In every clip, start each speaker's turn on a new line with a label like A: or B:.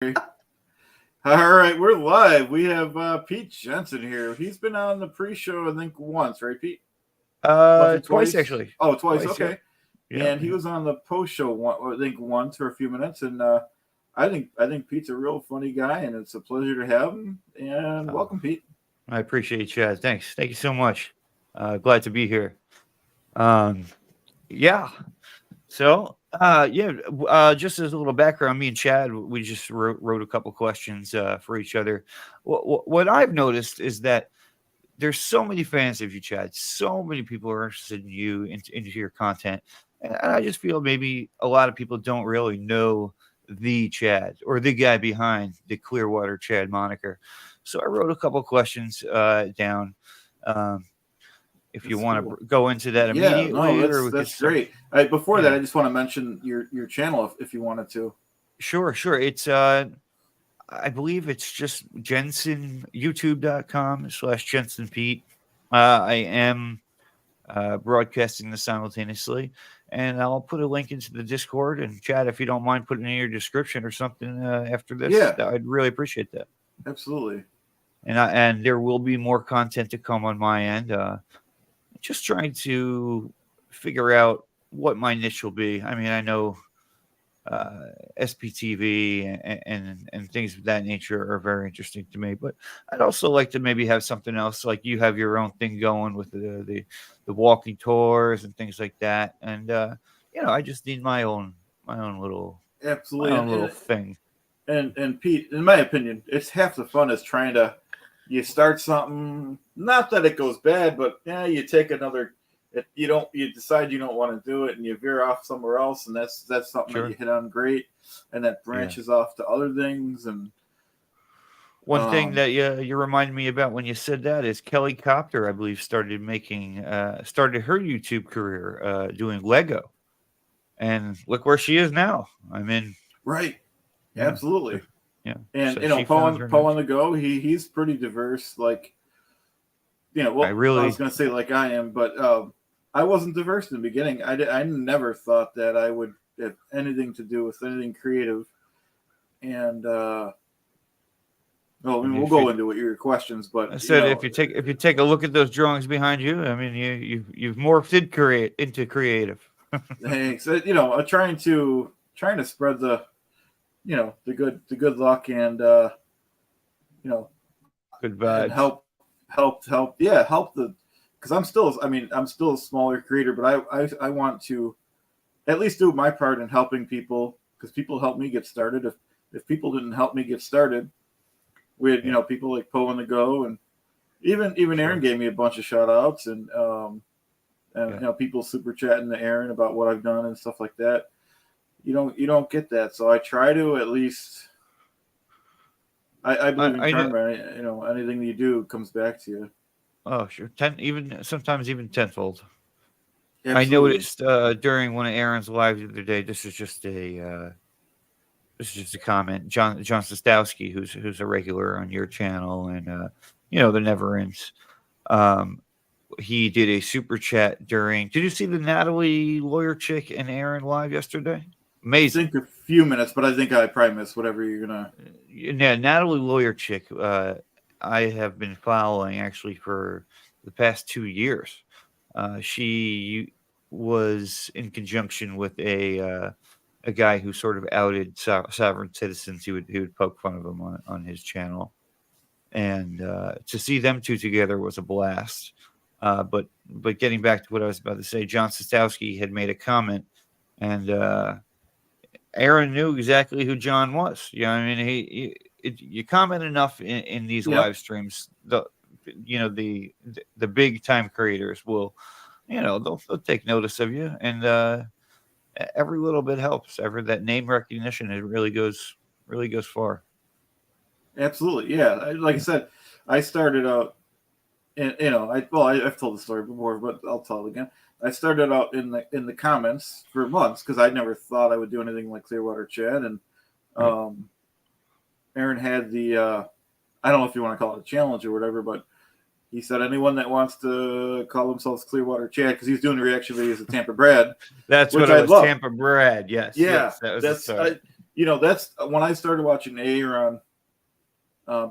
A: All right, we're live. We have Pete Jensen here. He's been on the pre-show, I think, once, right, Pete? Once or
B: Twice
A: twice?
B: actually.
A: Oh, twice.
B: Twice,
A: Okay.
B: Yeah.
A: And he was on the post-show, I think, once for a few minutes. And I think Pete's a real funny guy, and it's a pleasure to have him. And welcome, Pete.
B: I appreciate you, Chad. Thanks. Thank you so much. Glad to be here. Yeah. So, just as a little background, me and Chad, we just wrote a couple questions for each other. What I've noticed is that there's so many fans of you, Chad. So many people are interested in you, into your content. And I just feel maybe a lot of people don't really know the Chad or the guy behind the Clearwater Chad moniker. So I wrote a couple questions down. If you want to go into that immediately,
A: or we that's great. Before that, I just want to mention your channel if you wanted to.
B: Sure. It's I believe it's just Jensen, youtube.com/Jensen Pete. I am broadcasting this simultaneously, and I'll put a link into the Discord. And Chad, if you don't mind putting in your description or something after this, I'd really appreciate that.
A: Absolutely.
B: And there will be more content to come on my end. Just trying to figure out what my niche will be. I mean, I know SPTV and things of that nature are very interesting to me, but I'd also like to maybe have something else, like you have your own thing going with the walking tours and things like that. And I just need my own little thing.
A: And Pete, in my opinion, it's half the fun is trying to you start something. Not that it goes bad, but you take another. You decide you don't want to do it, and you veer off somewhere else, and that's something that you hit on great, and that branches off to other things. And
B: one thing that you reminded me about when you said that is Kelly Copter, I believe, started her YouTube career doing Lego, and look where she is now. I mean,
A: right, absolutely,
B: yeah.
A: And so Poe on the go, he's pretty diverse, like. I was going to say like I am, but I wasn't diverse in the beginning. I never thought that I would have anything to do with anything creative. And we'll go into your questions. But
B: I said if you take a look at those drawings behind you, I mean you've morphed into creative.
A: Thanks. Trying to spread the good luck and
B: good vibes.
A: And help the, because I'm still a smaller creator, but I want to at least do my part in helping people, because people helped me get started. If people didn't help me get started, we had people like Poe on the go, and even Aaron gave me a bunch of shout outs, and people super chatting to Aaron about what I've done and stuff like that. You don't get that, so I try to at least. I believe in karma. Anything you do comes back to you.
B: Oh, sure. Sometimes even tenfold.
A: Absolutely.
B: I noticed during one of Aaron's live the other day. This is just a comment. John Stastowski, who's a regular on your channel, and the Never Ends. He did a super chat during. Did you see the Natalie lawyer chick and Aaron live yesterday? Amazing.
A: I think a few minutes, but I think I probably missed whatever you're gonna.
B: Yeah, Natalie lawyer chick. I have been following actually for the past 2 years. She was in conjunction with a guy who sort of outed sovereign citizens. He would poke fun of them on his channel, and to see them two together was a blast. But getting back to what I was about to say, John Stastowski had made a comment, and Aaron knew exactly who John was. I mean, you comment enough in these live streams, the big time creators will, they'll take notice of you, and every little bit helps. That name recognition, it really goes far.
A: Absolutely, yeah. Like I said, I started out, and I've told the story before, but I'll tell it again. I started out in the comments for months because I never thought I would do anything like Clearwater Chad, and Aaron had the I don't know if you want to call it a challenge or whatever, but he said anyone that wants to call themselves Clearwater Chad, because he's doing reaction videos of Tampa Brad.
B: That's what it was, Tampa Brad. Yes,
A: yeah,
B: yes, that was
A: That's when I started watching Aaron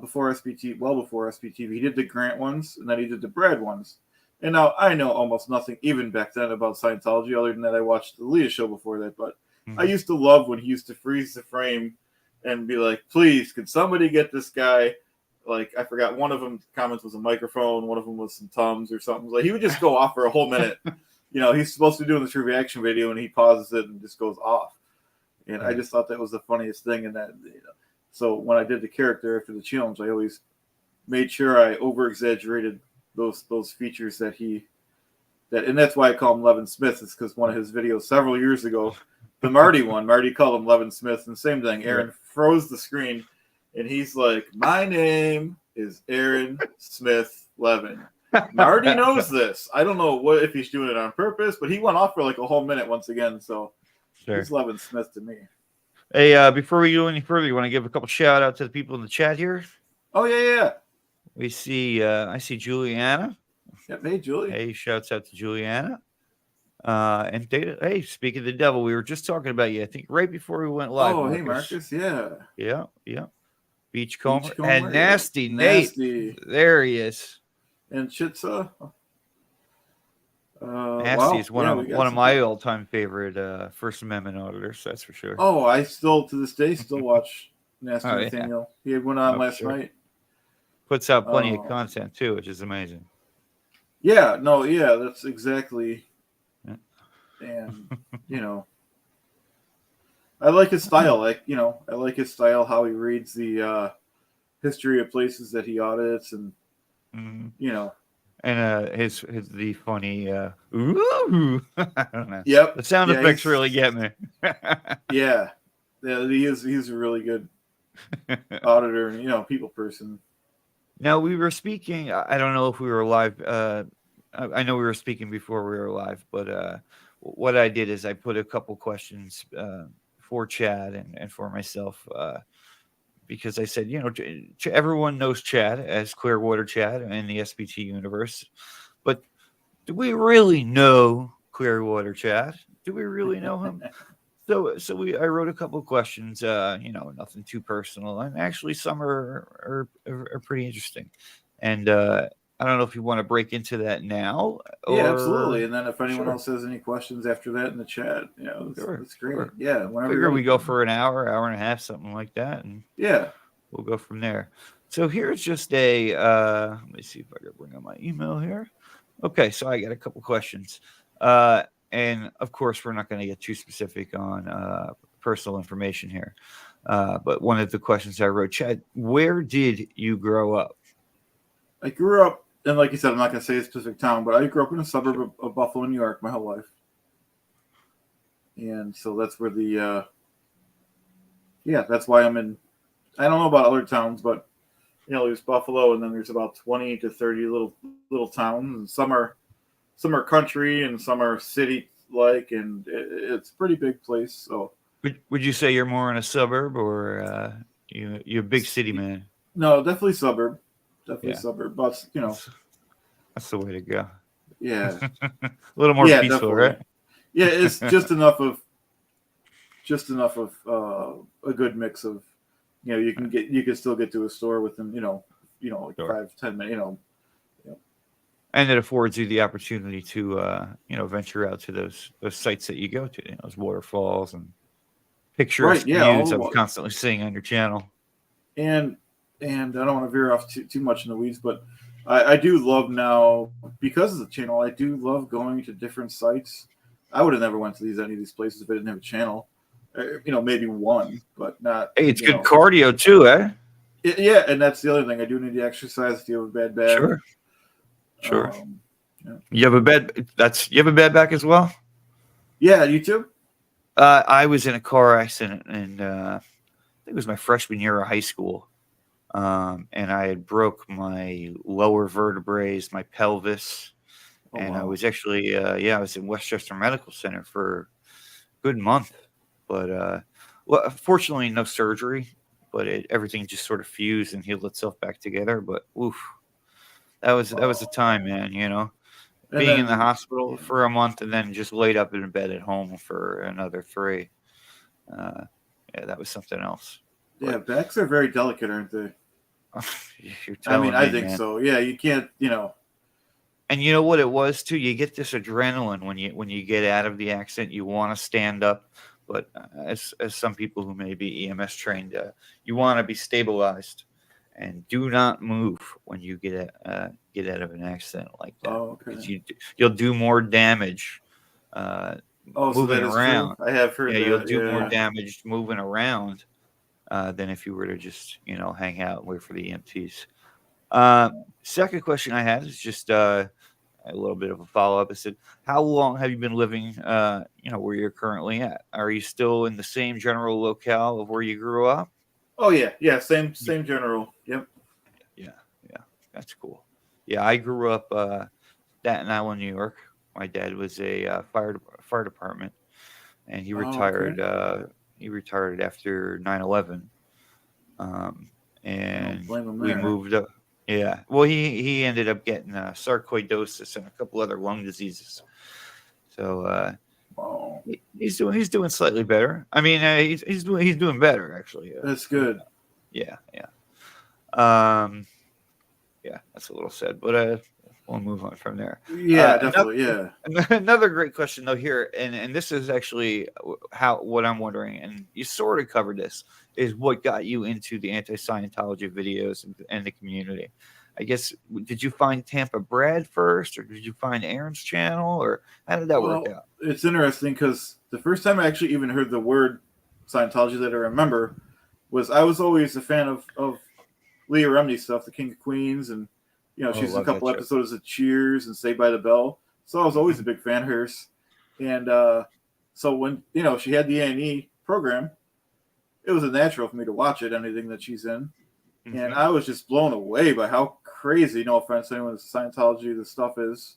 A: before SBT, well before SBTV. He did the Grant ones, and then he did the Brad ones. And now I know almost nothing, even back then, about Scientology, other than that I watched the Leah show before that. But I used to love when he used to freeze the frame and be like, please, could somebody get this guy? Like, I forgot, one of them comments was a microphone, one of them was some Tums or something. Like, he would just go off for a whole minute. He's supposed to be doing this reaction video, and he pauses it and just goes off. And I just thought that was the funniest thing in that. So when I did the character after the challenge, I always made sure I over-exaggerated those features and that's why I call him Levin Smith, is because one of his videos several years ago, the Marty one, Marty called him Levin Smith, and same thing. Aaron froze the screen, and he's like, "My name is Aaron Smith Levin." Marty knows this. I don't know if he's doing it on purpose, but he went off for like a whole minute once again. So he's Levin Smith to me.
B: Hey, before we go any further, you want to give a couple shout out to the people in the chat here?
A: Oh yeah.
B: We see, I see Juliana.
A: Yep. Hey, Julie.
B: Hey, shouts out to Juliana. And Data. Hey, speak of the devil, we were just talking about you. I think right before we went live.
A: Oh,
B: Marcus.
A: Hey, Marcus. Yeah.
B: Yeah. Beachcomber and
A: yeah.
B: Nasty Nate. There he is.
A: And Chitsa.
B: Nasty is one of my all-time favorite First Amendment auditors. That's for sure.
A: Oh, I still to this day watch Nasty Nathaniel. He had one on last night.
B: Puts out plenty of content too, which is amazing.
A: Yeah, that's exactly. And I like his style. I like his style, how he reads the history of places that he audits, and
B: and his the funny ooh. I don't know.
A: Yep.
B: The sound effects really get me.
A: yeah, he's a really good auditor and people person.
B: Now we were speaking. I don't know if we were live. I know we were speaking before we were live, but what I did is I put a couple questions for Chad and for myself because I said, everyone knows Chad as Clearwater Chad in the SBT universe, but do we really know Clearwater Chad? Do we really know him? So I wrote a couple of questions, nothing too personal, and actually some are pretty interesting. And I don't know if you want to break into that now.
A: Yeah, absolutely. And then if anyone else has any questions after that in the chat, that's great. Sure. Yeah,
B: whenever we go for an hour and a half, something like that, and we'll go from there. So here's just a let me see if I can bring up my email here. Okay, so I got a couple questions. And of course, we're not going to get too specific on personal information here. But one of the questions I wrote, Chad, where did you grow up?
A: I grew up, and like you said, I'm not going to say a specific town, but I grew up in a suburb of Buffalo, New York, my whole life. And so that's where that's why I'm in. I don't know about other towns, but there's Buffalo, and then there's about 20 to 30 little towns, and some are country and some are city-like, and it's a pretty big place. So,
B: would you say you're more in a suburb, or you're a big city man?
A: No, definitely suburb. Suburb, but
B: that's the way to go.
A: Yeah,
B: a little more peaceful, definitely. Right?
A: Yeah, it's just enough of a good mix of, you can still get to a store within like 5-10 minutes,
B: And it affords you the opportunity to, venture out to those sites that you go to, those waterfalls and picturesque views I'm constantly seeing on your channel.
A: And I don't want to veer off too much in the weeds, but I do love now, because of the channel, I do love going to different sites. I would have never went to any of these places if I didn't have a channel. Maybe one, but not.
B: Hey, it's good cardio too, eh?
A: Yeah, and that's the other thing. I do need to exercise if you have a bad back.
B: Sure. You have a bad back as well?
A: Yeah, you too?
B: I was in a car accident, and I think it was my freshman year of high school. And I had broke my lower vertebrae, my pelvis, and I was actually, I was in Westchester Medical Center for a good month, but fortunately no surgery, but everything just sort of fused and healed itself back together. But that was a time, man. Being in the hospital for a month and then just laid up in bed at home for another 3. that was something else.
A: Yeah,
B: But
A: backs are very delicate, aren't they?
B: you're
A: I mean,
B: telling
A: I
B: me,
A: think
B: man.
A: so. Yeah, you can't,
B: And you know what it was too? You get this adrenaline when you get out of the accident. You want to stand up, but as some people who may be EMS trained, you want to be stabilized and do not move when you get out of an accident like that
A: oh,
B: because
A: okay.
B: you'll do more damage uh,
A: Oh, so
B: moving
A: that is true.
B: around.
A: I have heard
B: Yeah, you'll
A: that.
B: do more
A: Yeah.
B: damage moving around than if you were to just hang out and wait for the EMTs. Second question I had is just a little bit of a follow up. I said, how long have you been living, where you're currently at? Are you still in the same general locale of where you grew up?
A: Oh yeah, yeah. Same
B: Y-
A: same general. Yep.
B: Yeah, yeah, that's cool. Yeah, I grew up Staten Island, New York. My dad was a fire department, and he
A: Oh, okay.
B: retired. He retired after 9/11,
A: I don't
B: and
A: blame him
B: we
A: there.
B: moved up. Yeah, well, he ended up getting sarcoidosis and a couple other lung diseases. So
A: Oh,
B: he's doing slightly better. I mean, he's doing better actually.
A: that's good.
B: Yeah, yeah. Um, yeah, that's a little sad, but we'll move on from there.
A: Yeah,
B: Another
A: definitely. Yeah.
B: another great question though here, and this is actually what I'm wondering, and you sort of covered this, is what got you into the anti-Scientology videos and the community. I guess did you find Tampa Brad first, or did you find Aaron's channel, or how did that work
A: Well,
B: out?
A: it's interesting because the first time I actually even heard the word Scientology that I remember was I was always a fan of Leah Remini stuff, the King of Queens, and
B: Oh,
A: she's in a
B: love that
A: couple
B: show.
A: episodes of Cheers and Saved by the Bell. So I was always a big fan of hers. And so when she had the A&E program, it was a natural for me to watch it, anything that she's in. And
B: Mm-hmm.
A: I was just blown away by how crazy, no offense to anyone, Scientology, this stuff is.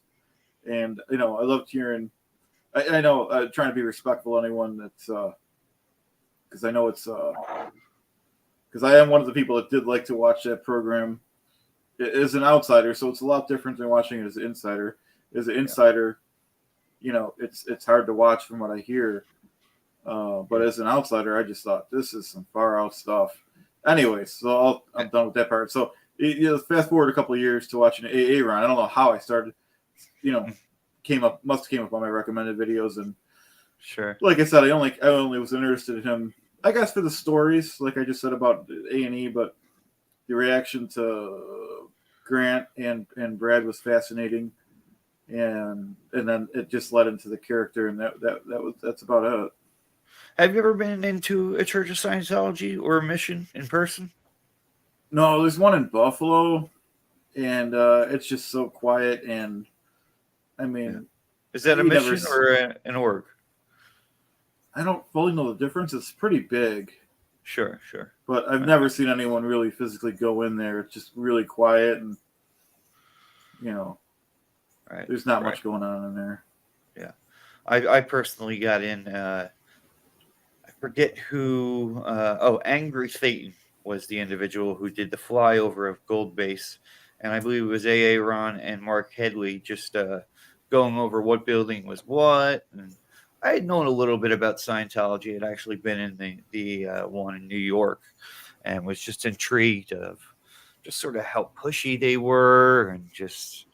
A: And I loved hearing. I know trying to be respectful of anyone that's because I know it's because I am one of the people that did like to watch that program as an outsider, so it's a lot different than watching it as an insider. As an
B: Yeah,
A: insider, it's hard to watch from what I hear. But
B: yeah.
A: as an outsider, I just thought this is some far out stuff. Anyways, so I'm done with that part. So fast forward a couple of years to watching an AA run. I don't know how I started. You know, must have came up on my recommended videos, and
B: Sure.
A: like I said, I only was interested in him. I guess for the stories, like I just said about A&E, but the reaction to Grant and Brad was fascinating, and then it just led into the character, and that's about it.
B: Have you ever been into a Church of Scientology or a mission in person?
A: No, there's one in Buffalo, and it's just so quiet, and I
B: Yeah.
A: mean,
B: Is that a
A: you never.
B: mission or an org?
A: I don't fully know the difference. It's pretty big,
B: Sure, sure.
A: but I've
B: Okay.
A: never seen anyone really physically go in there. It's just really quiet, and you know,
B: Right,
A: there's not
B: right.
A: much going on in there.
B: Yeah. I personally got in. I forget who. Angry Satan was the individual who did the flyover of Gold Base, and I believe it was A. Ron and Mark Headley just going over what building was what. And I had known a little bit about Scientology. I'd actually been in the one in New York, and was just intrigued of just sort of how pushy they were, and just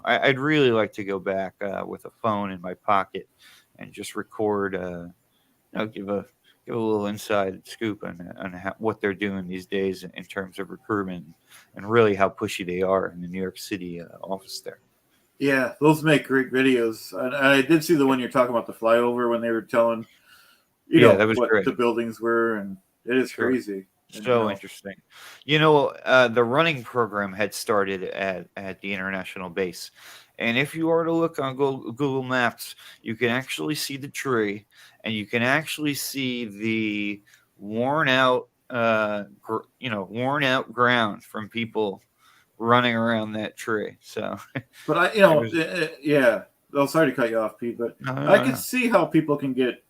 B: I'd really like to go back with a phone in my pocket and just record. Give a little inside scoop on what they're doing these days in terms of recruitment, and really how pushy they are in the New York City office there.
A: Yeah, those make great videos. And I did see the one you're talking about, the flyover, when they were telling,
B: Yeah, that was
A: what
B: great.
A: the buildings were, and it is
B: Sure.
A: crazy. And
B: So interesting. The running program had started at the international base. And if you are to look on Google Maps, you can actually see the tree, and you can actually see the worn out, worn out ground from people running around that tree. So
A: but
B: it was
A: yeah. Oh, sorry to cut you off, Pete, but
B: no,
A: I
B: no,
A: could
B: no.
A: see how people can get.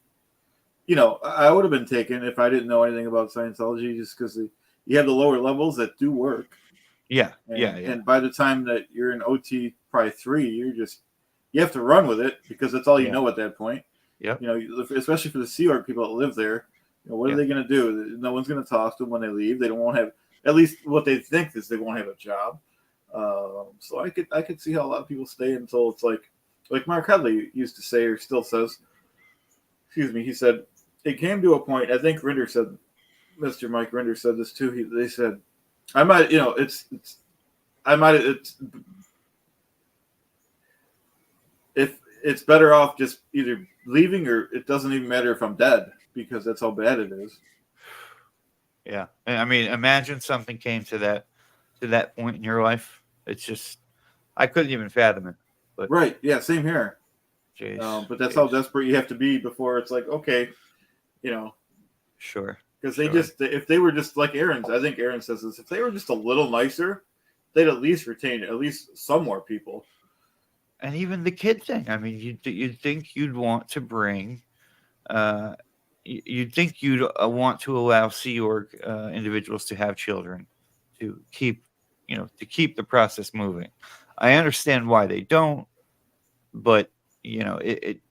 A: I would have been taken if I didn't know anything about Scientology, just because you have the lower levels that do work,
B: Yeah, yeah,
A: and
B: yeah.
A: and by the time that you're in OT probably 3, you have to run with it because that's all you
B: Yeah.
A: know at that point.
B: Yep.
A: Especially for the Sea Org people that live there, You know, what are they going to do? No one's going to talk to them when they leave. They don't won't have, at least what they think is they won't have a job. So I could see how a lot of people stay until it's like Mark Headley used to say, or still says. Excuse me. He said it came to a point. I think Rinder said, Mr. Mike Rinder said this too. They said, I might, you know, if it's better off just either leaving or it doesn't even matter if I'm dead because that's how bad it is.
B: Yeah. I mean, imagine something came to that point in your life. It's just, I couldn't even fathom it. But
A: right. Yeah. Same here. But that's how desperate you have to be before it's like, okay, you know.
B: Sure.
A: Because if they were just like Aaron's, I think Aaron says this, if they were just a little nicer, they'd at least retain at least some more people.
B: And even the kid thing. I mean, you'd think you'd want to bring, you'd think you'd want to allow Sea Org individuals to have children, to keep the process moving. I understand why they don't, but it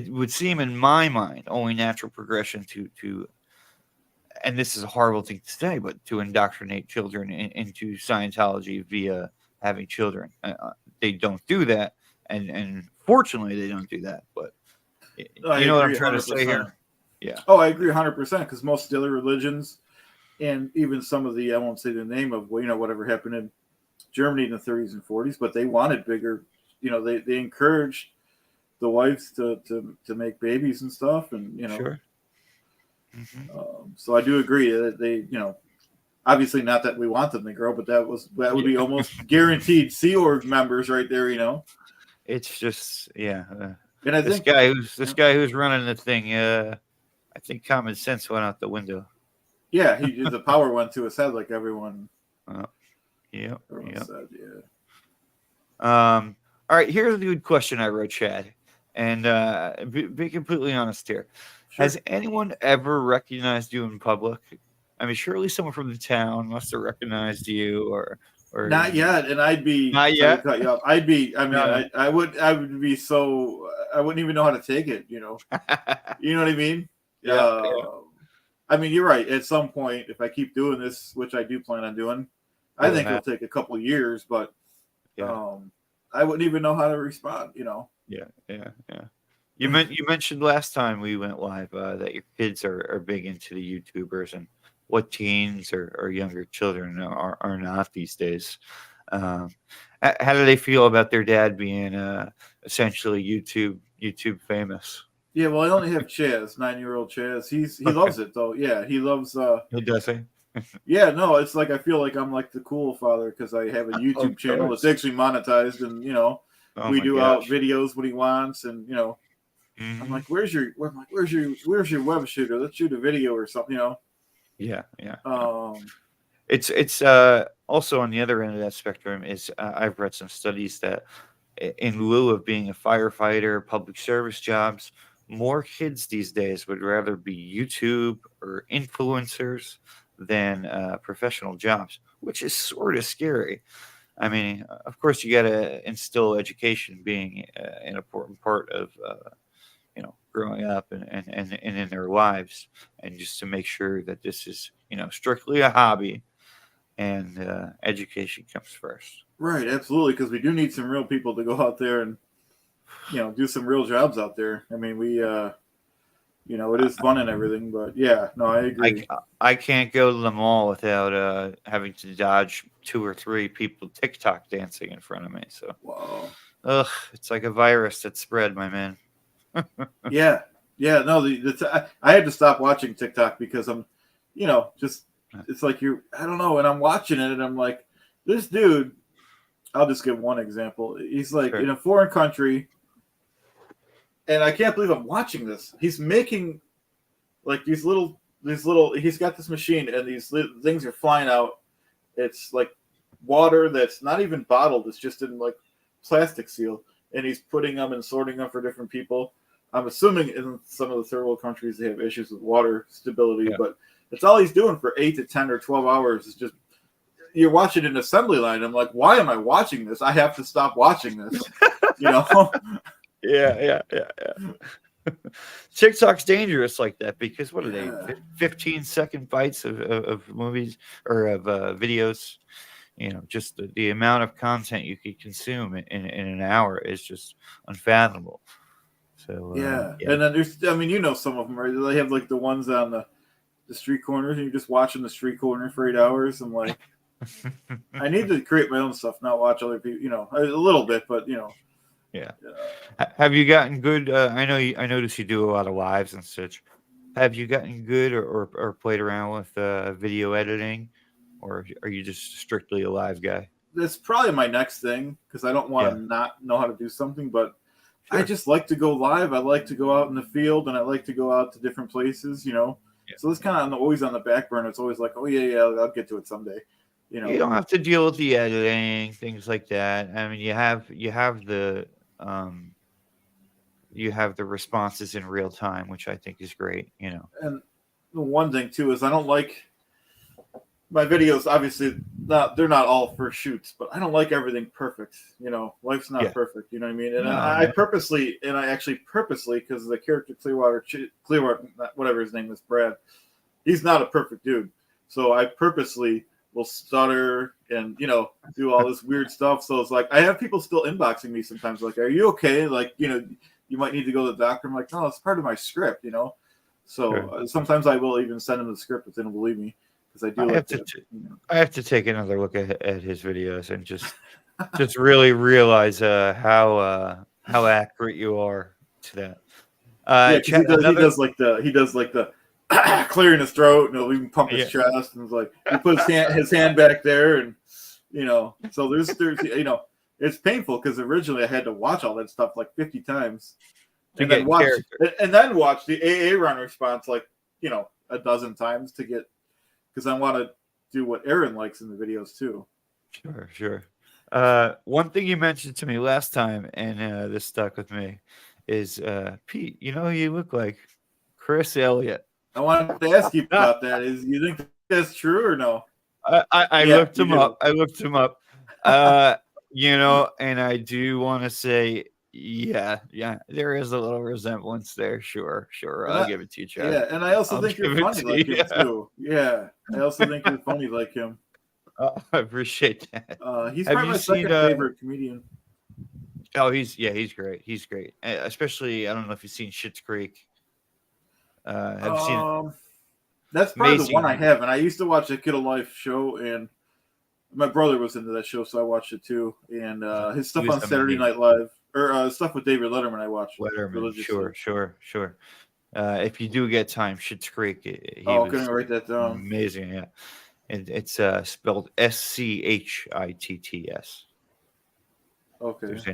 B: would seem in my mind only natural progression to, and this is a horrible thing to say, but to indoctrinate children into Scientology via having children. They don't do that, and fortunately, they don't do that. But you know what I'm trying 100%. To say here? Yeah.
A: Oh, I agree 100% because most of the other religions, and even some of the, I won't say the name of, whatever happened in Germany in the 30s and 40s, but they wanted bigger. They encouraged the wives to make babies and stuff, and
B: Sure. Mm-hmm.
A: So I do agree that they, obviously not that we want them to grow, but that would be almost guaranteed Sea Org members right there.
B: It's just and
A: I
B: this
A: think
B: guy who's running the thing. I think common sense went out the window.
A: Yeah, the power went to his head, like everyone.
B: Yep.
A: Said, yeah.
B: All right, here's a good question I wrote, Chad, and be completely honest here. Sure. Has anyone ever recognized you in public? I mean, surely someone from the town must have recognized you, or
A: not yet. And I'd be
B: not yet.
A: Cut you off. I'd be. I mean, no. I would be so. I wouldn't even know how to take it. You know what I mean?
B: Yeah.
A: I mean, you're right. At some point, if I keep doing this, which I do plan on doing, I think it'll take a couple of years, but I wouldn't even know how to respond.
B: Yeah. You mentioned last time we went live that your kids are big into the YouTubers, and what teens or younger children are not these days. How do they feel about their dad being essentially YouTube famous?
A: Yeah, well, I only have Chaz, 9-year-old Chaz. He loves it though. Yeah, he loves.
B: He does he?
A: Yeah, no, it's like I feel like I'm like the cool father because I have a YouTube channel that's actually monetized, and we do out videos when he wants, and
B: Mm-hmm.
A: I'm like, where's your web shooter? Let's shoot a video or something,
B: Yeah. It's also on the other end of that spectrum is I've read some studies that in lieu of being a firefighter, public service jobs, more kids these days would rather be YouTube or influencers than professional jobs, which is sort of scary. I mean, of course, you got to instill education being an important part of growing up and in their lives, and just to make sure that this is strictly a hobby and education comes first.
A: Right, absolutely, because we do need some real people to go out there and do some real jobs out there. I mean, we it is fun and everything, but yeah, no, I agree.
B: I can't go to the mall without having to dodge 2 or 3 people TikTok dancing in front of me. So,
A: wow,
B: it's like a virus that spread, my man.
A: Yeah. No, I had to stop watching TikTok because I'm, just it's like I don't know, and I'm watching it and I'm like, this dude. I'll just give one example. He's like in a foreign country. And I can't believe I'm watching this. He's making like these little. He's got this machine, and these things are flying out. It's like water that's not even bottled. It's just in like plastic seal, and he's putting them and sorting them for different people. I'm assuming in some of the third world countries they have issues with water stability, but that's all he's doing for 8 to 10 or 12 hours. Is just you're watching an assembly line. I'm like, why am I watching this? I have to stop watching this.
B: Yeah. TikTok's dangerous like that because what are they?
A: Yeah.
B: 15-second bites of movies or of videos. Just the amount of content you could consume in an hour is just unfathomable. So
A: Yeah.
B: yeah.
A: And then there's, I mean, some of them, right? They have like the ones on the street corners, and you're just watching the street corner for 8 hours. I'm like, I need to create my own stuff, not watch other people, a little bit, but,
B: Yeah.
A: uh,
B: Have you gotten good? I notice you do a lot of lives and such. Have you gotten good or played around with video editing, or are you just strictly a live guy?
A: that's probably my next thing because I don't want
B: Yeah,
A: to not know how to do something, but I
B: sure.
A: just like to go live. I like to go out in the field, and I like to go out to different places.
B: Yeah,
A: So it's
B: yeah.
A: kind of always on the back burner. It's always like, oh yeah, I'll get to it someday. You
B: You
A: know,
B: don't have to deal with the editing, things like that. I mean, um, you have the responses in real time, which I think is great.
A: and the one thing too is I don't like my videos. Obviously, they're not all for shoots, but I don't like everything perfect. Life's not
B: Yeah.
A: perfect. You know what I mean? And
B: No,
A: I
B: no,
A: purposely, and I actually purposely, because the character Clearwater, whatever his name is, Brad, he's not a perfect dude. So I purposely will stutter and do all this weird stuff. So it's like I have people still inboxing me sometimes, like, "Are you okay? Like, you might need to go to the doctor." I'm like, "No, it's part of my script." So
B: sure.
A: sometimes I will even send them the script if they don't believe me, because I do
B: I
A: like
B: have to
A: to.
B: t- I have to take another look at his videos and just really realize how accurate you are to that.
A: Yeah, because
B: Chat
A: he
B: another.
A: does like the clearing his throat, and he'll even pump his
B: Yeah,
A: chest, and it's like he puts his hand back there, and so there's it's painful because originally I had to watch all that stuff like 50 times,
B: to
A: and
B: get
A: then
B: in
A: watch
B: character.
A: the AA run response like a dozen times to get, because I want to do what Aaron likes in the videos too.
B: Sure, sure. One thing you mentioned to me last time, and this stuck with me, is Pete. You know who you look like? Chris Elliott.
A: I wanted to ask you about that. Is you think that's true or no?
B: I
A: Yeah,
B: looked
A: you
B: him
A: do.
B: up. I looked him up. And I do want to say, yeah, there is a little resemblance there. Sure, sure.
A: And
B: I'll
A: I,
B: give it to you, Chad.
A: yeah, and I also
B: I'll
A: think you're
B: give it
A: funny
B: to
A: like
B: you.
A: him too. Yeah, I also think you're funny like him.
B: I appreciate that.
A: He's
B: Have
A: probably
B: you
A: my
B: seen?
A: second favorite comedian.
B: Oh, he's great. He's great. Especially, I don't know if you've seen Schitt's Creek. Have you seen
A: Um, that's probably the one I
B: Amazing?
A: have, and I used to watch the Kid of Life show, and my brother was into that show, so I watched it too. And his
B: He
A: stuff
B: was
A: on Saturday
B: amazing.
A: Night Live, or stuff with David Letterman, I watch
B: Letterman,
A: religiously.
B: sure, sure, sure. If you do get time, Schitt's Creek, he
A: Oh, can I
B: was
A: write that down?
B: amazing. Yeah, it's spelled Schitt's.
A: Okay.
B: If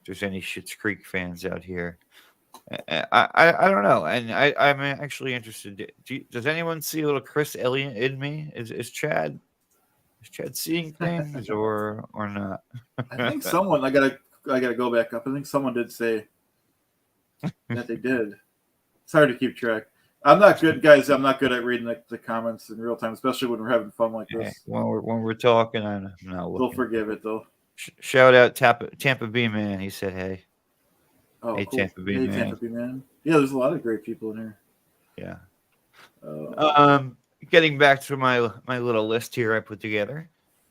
B: there's any Schitt's Creek fans out here, I don't know, and I'm actually interested. Does anyone see a little Chris Elliott in me? Is Chad seeing things or not?
A: I think someone I gotta go back up. I think someone did say that they did. It's hard to keep track. I'm not good, guys. I'm not good at reading the comments in real time, especially when we're having fun like
B: Hey,
A: this.
B: when we're talking, I'm not
A: They'll
B: looking.
A: forgive it though.
B: Shout out Tampa B man. He said, "Hey,
A: Oh,
B: hey
A: cool.
B: Tampa B
A: Hey,
B: man."
A: Tampa Bay man. Yeah, there's a lot of great people in here.
B: Yeah.
A: Uh,
B: Um, Getting back to my little list here I put together.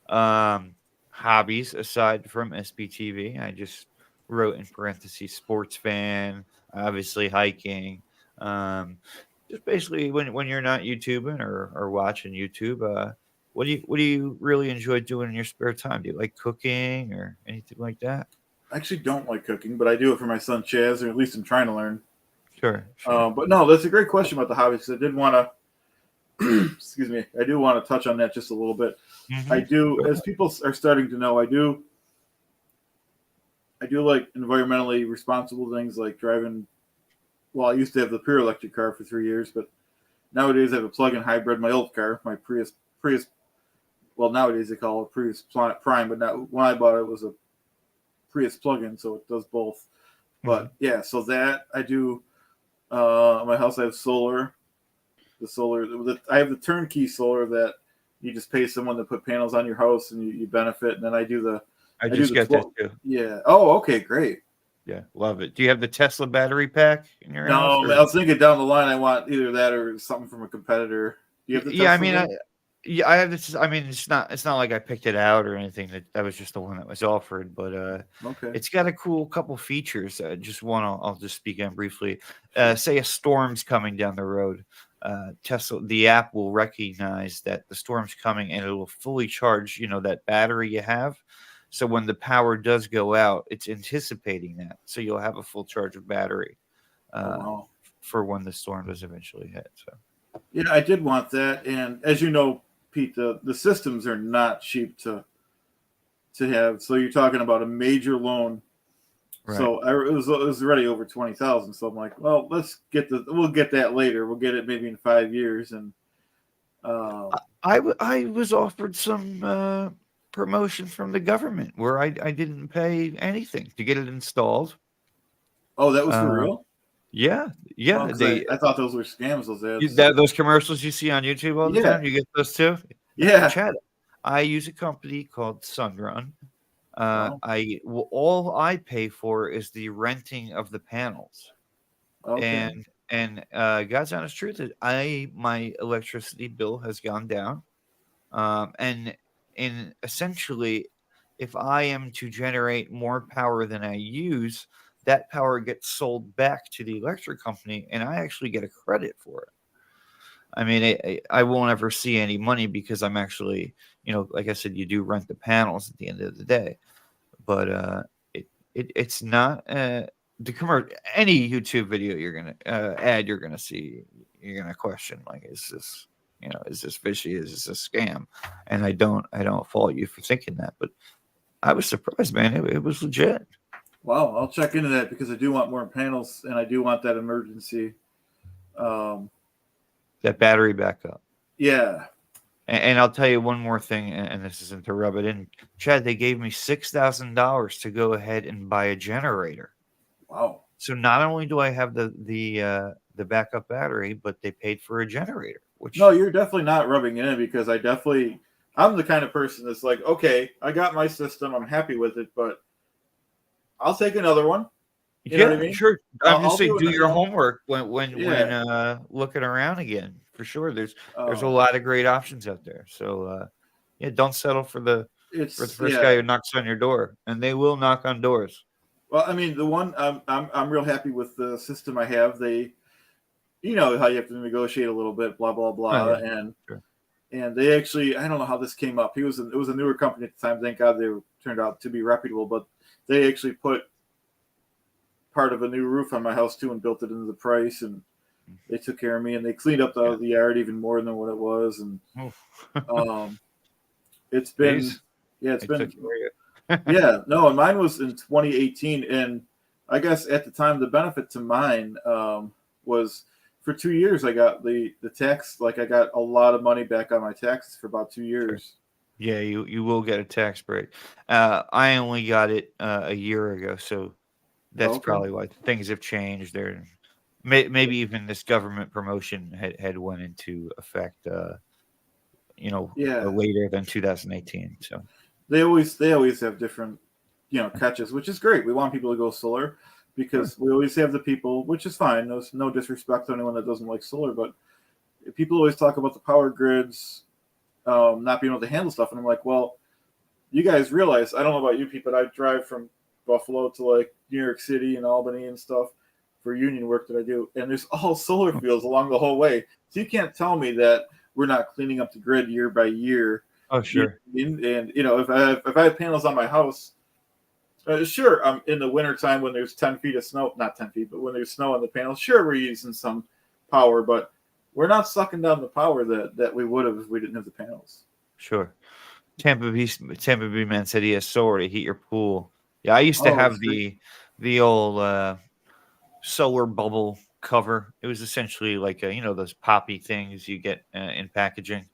B: Um, Hobbies aside from SBTV, I just wrote in parentheses sports fan, obviously hiking. Um, just basically when you're not YouTubing or watching YouTube, what do you really enjoy doing in your spare time? Do you like cooking or anything like that?
A: I actually don't like cooking, but I do it for my son Chaz, or at least I'm trying to learn.
B: Sure, sure.
A: But no, that's a great question about the hobbies. I did want to, excuse me, I do want to touch on that just a little bit. I
B: Mm-hmm.
A: do, as people are starting to know, I do like environmentally responsible things like driving. Well, I used to have the pure electric car for 3 years, but nowadays I have a plug-in hybrid. My old car, my Prius. Well, nowadays they call it Prius Prime, but now when I bought it, it was a Prius plug-in, so it does both.
B: Mm-hmm.
A: But yeah, so that I do. My house, I have solar. I have the turnkey solar that you just pay someone to put panels on your house and you benefit. And then I do
B: I
A: I do
B: just
A: the
B: got that
A: 12.
B: too.
A: Yeah. Oh, okay, great.
B: Yeah, love it. Do you have the Tesla battery pack in your house?
A: No, man,
B: Or
A: I was thinking down the line I want either that or something from a competitor. Do you have the
B: yeah, I
A: Tesla
B: mean,
A: one?
B: yeah, I have this. I mean, it's not like I picked it out or anything. That was just the one that was offered, but
A: Okay,
B: it's got a cool couple features. Just one, I'll just speak on briefly.
A: sure.
B: Say a storm's coming down the road. Tesla, the app will recognize that the storm's coming, and it will fully charge, that battery you have. So when the power does go out, it's anticipating that. So you'll have a full charge of battery
A: Oh
B: uh,
A: wow.
B: for when the storm does eventually hit. So
A: Yeah, I did want that, and as you know, Pete, the systems are not cheap to have. So you're talking about a major loan.
B: right.
A: So it was already over 20,000. So I'm like, well, we'll get that later. We'll get it maybe in 5 years, and um,
B: I was offered some promotion from the government where I didn't pay anything to get it installed.
A: oh, that was for
B: Uh,
A: real.
B: yeah,
A: Oh,
B: yeah.
A: because I thought those were scams. Those ads.
B: Those commercials you see on YouTube all the
A: Yeah,
B: time, you get those too.
A: yeah.
B: Chad, I use a company called Sunrun.
A: Oh,
B: All I pay for is the renting of the panels.
A: okay.
B: And God's honest truth is, my electricity bill has gone down. And in essentially, if I am to generate more power than I use, that power gets sold back to the electric company, and I actually get a credit for it. I mean, I won't ever see any money because I'm actually, like I said, you do rent the panels at the end of the day, but it's not the commercial. Any YouTube video you're gonna ad you're gonna see, you're gonna question like, is this fishy? Is this a scam? And I don't fault you for thinking that, but I was surprised, man. It was legit.
A: Wow, I'll check into that because I do want more panels and I do want that emergency. Um,
B: That battery backup.
A: yeah.
B: And I'll tell you one more thing, and this isn't to rub it in, Chad. They gave me $6,000 to go ahead and buy a generator.
A: Wow.
B: So not only do I have the backup battery, but they paid for a generator,
A: No,
B: which
A: you're definitely not rubbing it in because I'm the kind of person that's like, okay, I got my system, I'm happy with it, but I'll take another one. You know what I
B: yeah,
A: mean?
B: sure. I'm just
A: I'll
B: saying,
A: do
B: do
A: it.
B: your homework when
A: Yeah.
B: looking around again. For sure, there's a
A: Um,
B: lot of great options out there. So yeah, don't settle for the
A: it's
B: first guy
A: yeah.
B: who knocks on your door, and they will knock on doors.
A: Well, I mean, the one I'm real happy with the system I have. They, you know how you have to negotiate a little bit, blah blah
B: Oh
A: blah,
B: yeah,
A: and
B: sure.
A: they actually I don't know how this came up. It was a newer company at the time. Thank God turned out to be reputable, but they actually put part of a new roof on my house too and built it into the price, and they took care of me and they cleaned up
B: Yeah.
A: the yard even more than what it was, and
B: Oof.
A: um, it's been
B: Jeez,
A: yeah, it's
B: they took
A: been
B: care of you.
A: yeah, no, and mine was in 2018, and I guess at the time the benefit to mine was for 2 years I got the tax, like I got a lot of money back on my taxes for about two
B: Sure.
A: years.
B: Yeah, you will get a tax break. I only got it a year ago, so
A: Oh,
B: that's
A: okay,
B: probably why things have changed. There, maybe even this government promotion had went into effect,
A: yeah,
B: later than 2018. So
A: they always have different catches, which is great. We want people to go solar
B: sure.
A: because we always have the people, which is fine. No disrespect to anyone that doesn't like solar, but people always talk about the power grids not being able to handle stuff, and I'm like, well, you guys realize I don't know about you, people, but I drive from Buffalo to like New York City and Albany and stuff for union work that I do, and there's all solar fields along the whole way. So you can't tell me that we're not cleaning up the grid year by year.
B: Oh, sure.
A: And if I have panels on my house, sure, in the wintertime when there's 10 feet of snow, not 10 feet, but when there's snow on the panels, sure, we're using some power, but we're not sucking down the power that we would have if we didn't have the panels.
B: Sure. Tampa Bay man said he has solar to heat your pool. Yeah, I used to
A: Oh,
B: have
A: that's great.
B: the old solar bubble cover. It was essentially like those poppy things you get in packaging,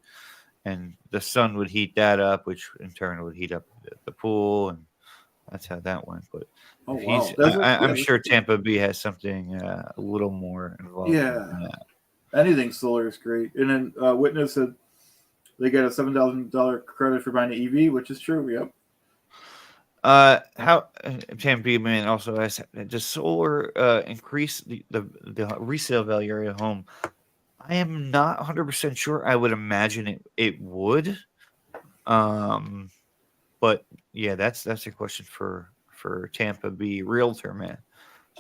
B: and the sun would heat that up, which in turn would heat up the pool, and that's how that went. But
A: Oh
B: if
A: wow,
B: I'm
A: that's
B: sure
A: cool.
B: Tampa Bay has something a little more involved
A: Yeah,
B: than that.
A: anything solar is great. And then Witness said they get a $7,000 credit for buying an EV, which is true. Yep.
B: How Tampa man also asks, does solar increase the resale value of your home? I am not 100% sure. I would imagine it would. But yeah, that's a question for Tampa B realtor man.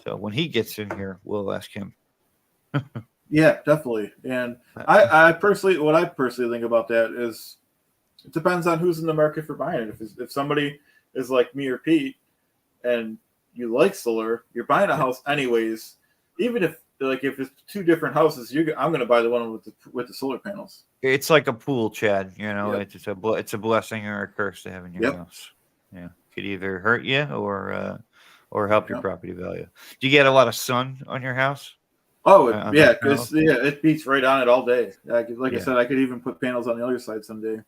B: So when he gets in here, we'll ask him.
A: Yeah, definitely. And I personally, what I personally think about that is, it depends on who's in the market for buying it. If somebody is like me or Pete, and you like solar, you're buying a house anyways. Even if it's two different houses, I'm going to buy the one with the solar panels.
B: It's like a pool, Chad. You know,
A: Yep.
B: it's a blessing or a curse to have in your house. Yeah, could either hurt you or help your property value. Do you get a lot of sun on your house?
A: Oh, because it beats right on it all day. I said, I could even put panels on the other side someday.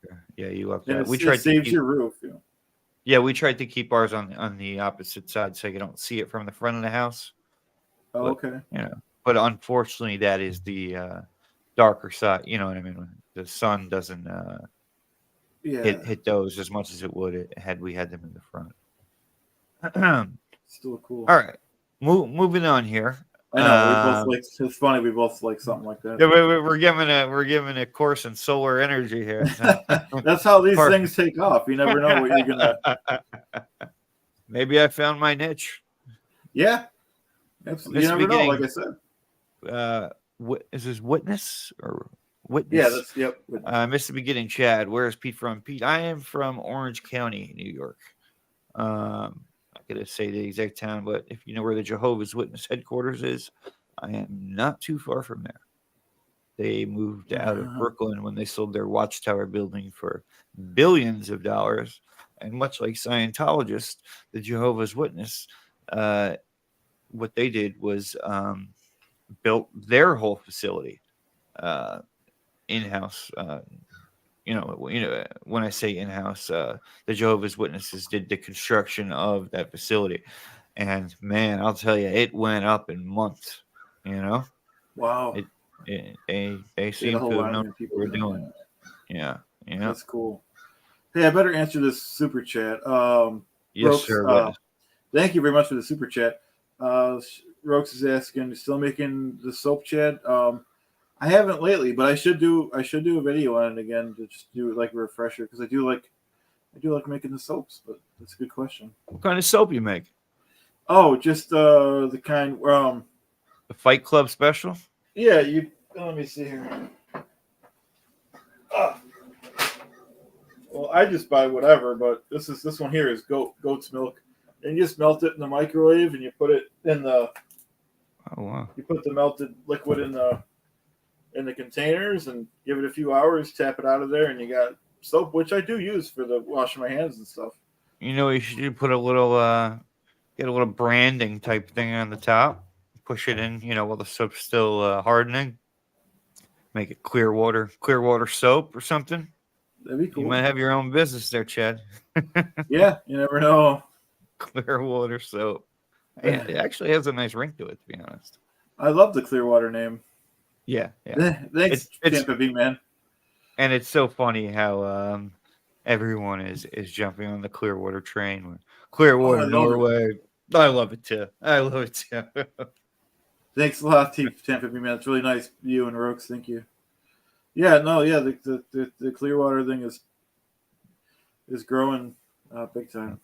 B: Sure. Yeah, you love
A: and
B: that.
A: it saves your roof.
B: Yeah, we tried to keep ours on the opposite side so you don't see it from the front of the house.
A: Oh,
B: but,
A: okay.
B: But unfortunately, that is the darker side. You know what I mean? The sun doesn't hit those as much as it would had we had them in the front.
A: Still cool.
B: All right, moving on here.
A: I know we both like. It's funny we both like something like that.
B: Yeah, we're giving a course in solar energy here.
A: That's how these things take off. You never know what you're gonna.
B: Maybe I found my niche.
A: Yeah, absolutely. You never know. Like I said.
B: Is this Witness or Witness?
A: Yeah, that's yep.
B: I missed the beginning. Chad, where is Pete from? Pete, I am from Orange County, New York. I gotta say the exact town, but if you know where the Jehovah's Witness headquarters is, I am not too far from there. They moved out of Brooklyn when they sold their Watchtower building for billions of dollars. And much like Scientologists, the Jehovah's Witness, what they did was built their whole facility in-house. When I say in-house, the Jehovah's Witnesses did the construction of that facility. And man, I'll tell you, it went up in months.
A: Wow.
B: They seem to have known what we're doing. Yeah.
A: That's cool. Hey, I better answer this super chat.
B: Yes,
A: Brooks,
B: sir.
A: Thank you very much for the super chat. Rokes is asking, still making the soap, Chad? I haven't lately, but I should do a video on it again to just do like a refresher, because I do like making the soaps. But that's a good question.
B: What kind of soap you make?
A: Oh, just the kind
B: the Fight Club special.
A: Yeah, let me see here. Well, I just buy whatever, but this one here is goat's milk, and you just melt it in the microwave, and you put it in the.
B: Oh wow!
A: You put the melted liquid in the containers and give it a few hours. Tap it out of there, and you got soap, which I do use for the washing my hands and stuff.
B: You should put a little get a little branding type thing on the top. Push it in, while the soap's still hardening. Make it Clearwater soap or something.
A: That'd be cool.
B: You might have your own business there, Chad.
A: Yeah, you never know.
B: Clearwater soap. Yeah, it actually has a nice ring to it, to be honest.
A: I love the Clearwater name.
B: Yeah.
A: Thanks, Tampa B man.
B: And it's so funny how everyone is jumping on the Clearwater train. Clearwater, Norway. I love it too.
A: Thanks a lot, Tampa B man. It's really nice, you and Rokes. Thank you. Yeah, no, yeah, the Clearwater thing is growing big time.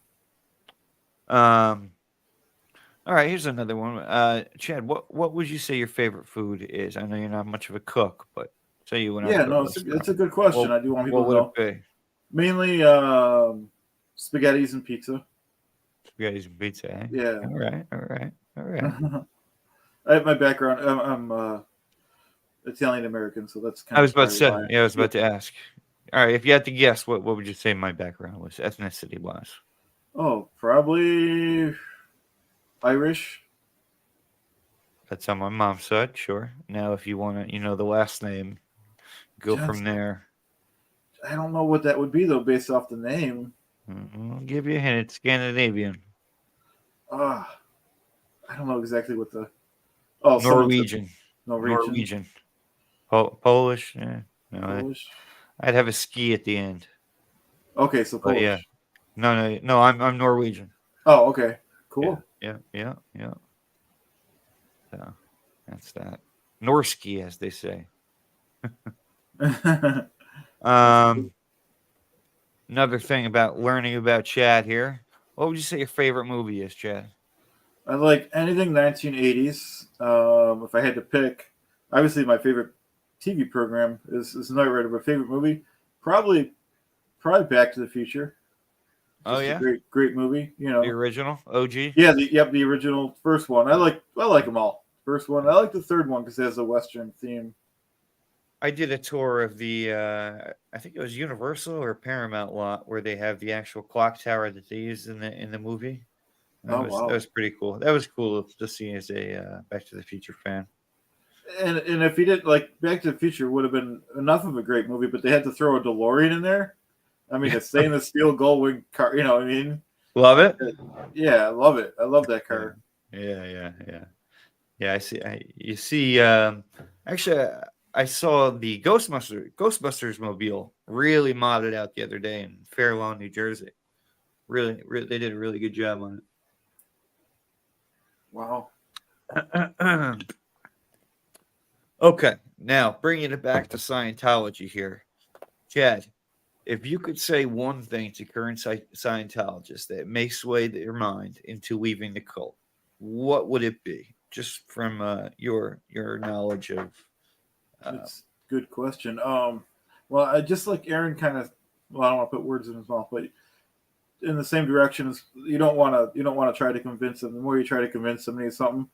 B: All right, here's another one. Chad, what would you say your favorite food is? I know you're not much of a cook, but say you went.
A: Yeah, no, it's a good question. I do want people to know.
B: What would it be?
A: Mainly spaghettis and pizza.
B: Spaghettis and pizza, eh?
A: Yeah.
B: All right.
A: I have my background. I'm Italian American, so that's kind of.
B: I was about to ask. All right, if you had to guess, what would you say my background was, ethnicity wise?
A: Oh, probably Irish.
B: That's on my mom's side, sure. Now, if you want to, the last name, go
A: Jensen.
B: From there.
A: I don't know what that would be, though, based off the name.
B: I'll give you a hint. It's Scandinavian.
A: I don't know exactly what the. Oh,
B: Norwegian. Polish. Yeah. No,
A: Polish.
B: I'd have a ski at the end.
A: Okay, so Polish.
B: Yeah. No. I'm Norwegian.
A: Oh, okay,
B: Yeah,
A: cool.
B: yeah. So that's that. Norski, as they say.
A: That's cool.
B: Um, Another thing about learning about Chad here. What would you say your favorite movie is, Chad?
A: I like anything 1980s. If I had to pick, obviously my favorite TV program is Night Rider. My favorite movie, probably Back to the Future.
B: Oh
A: Just a
B: yeah,
A: great movie. You
B: the
A: know,
B: original OG.
A: yeah, the original first one. I like them all. First one. I like the third one because it has a western theme.
B: I did a tour of the I think it was Universal or Paramount lot where they have the actual clock tower that they used in the movie. And
A: Oh
B: that
A: wow.
B: was pretty cool. That was cool to see as a Back to the Future fan.
A: And if you didn't like Back to the Future would have been enough of a great movie, but they had to throw a DeLorean in there. I mean, a stainless steel Goldwing car. You know what I mean?
B: Love it.
A: Yeah, I love it. I love that
B: Yeah,
A: car.
B: yeah. I see. You see. Actually, I saw the Ghostbusters mobile really modded out the other day in Fair Lawn, New Jersey. They did a really good job on
A: Wow.
B: it. Okay, now bringing it back to Scientology here, Chad. If you could say one thing to current Scientologists that may sway their mind into leaving the cult, what would it be? Just from your knowledge of. Uh,
A: It's a good question. Well, I just like Aaron kind of. Well, I don't want to put words in his mouth, but in the same direction as you don't want to try to convince them. The more you try to convince somebody of something,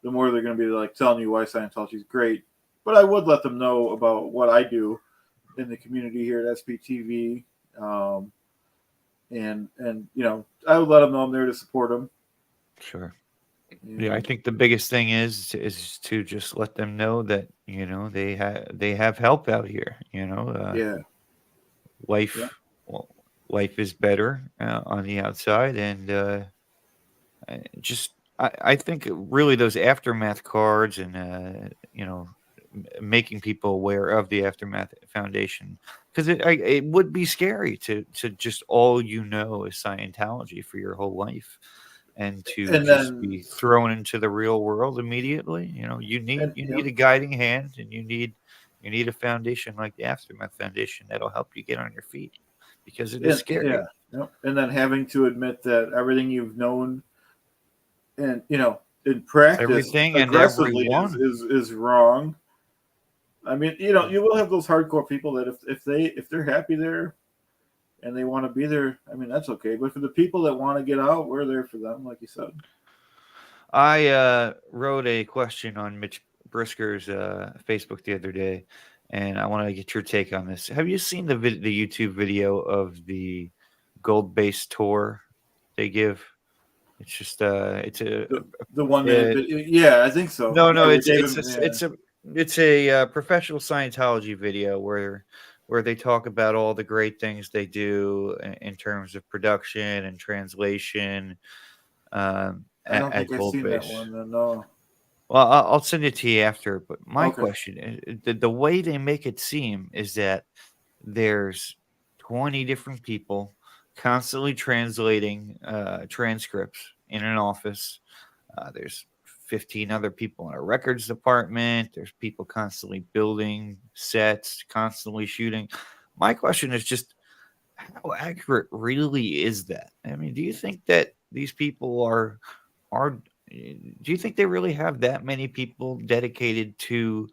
A: the more they're going to be like telling you why Scientology is great. But I would let them know about what I do in the community here at SPTV, um, and you know I would let them know I'm there to support them.
B: sure. Yeah, I
A: And
B: think the biggest thing is to just let them know that they have help out here.
A: yeah, yeah,
B: Life well, life is better on the outside, and just I think really those aftermath cards and making people aware of the aftermath foundation because it would be scary to just all is Scientology for your whole life and to
A: and
B: just
A: then
B: be thrown into the real world immediately.
A: and
B: You
A: you know,
B: need a guiding hand, and you need a foundation like the aftermath foundation that'll help you get on your feet because it is
A: and yeah,
B: scary.
A: you know, and then having to admit that everything you've known and in practice
B: Everything and
A: aggressively
B: everyone.
A: is wrong. I mean, you will have those hardcore people that if they're happy there and they want to be there, I mean that's okay. But for the people that want to get out, we're there for them, like you said.
B: I wrote a question on Mitch Brisker's Facebook the other day, and I want to get your take on this. Have you seen the YouTube video of the gold base tour they give? It's just it's
A: The 1 minute,
B: uh,
A: yeah, I think so.
B: no,
A: Yeah, we gave him,
B: it's a professional Scientology video where they talk about all the great things they do in terms of production and translation
A: I don't
B: at
A: think I've
B: Gold
A: seen that
B: Base.
A: one. No.
B: Well, I'll send it to you after. But my
A: Okay.
B: question, the way they make it seem is that there's 20 different people constantly translating transcripts in an office. There's 15 other people in a records department. There's people constantly building sets, constantly shooting. My question is just how accurate really is that? I mean, do you think that these people are do you think they really have that many people dedicated to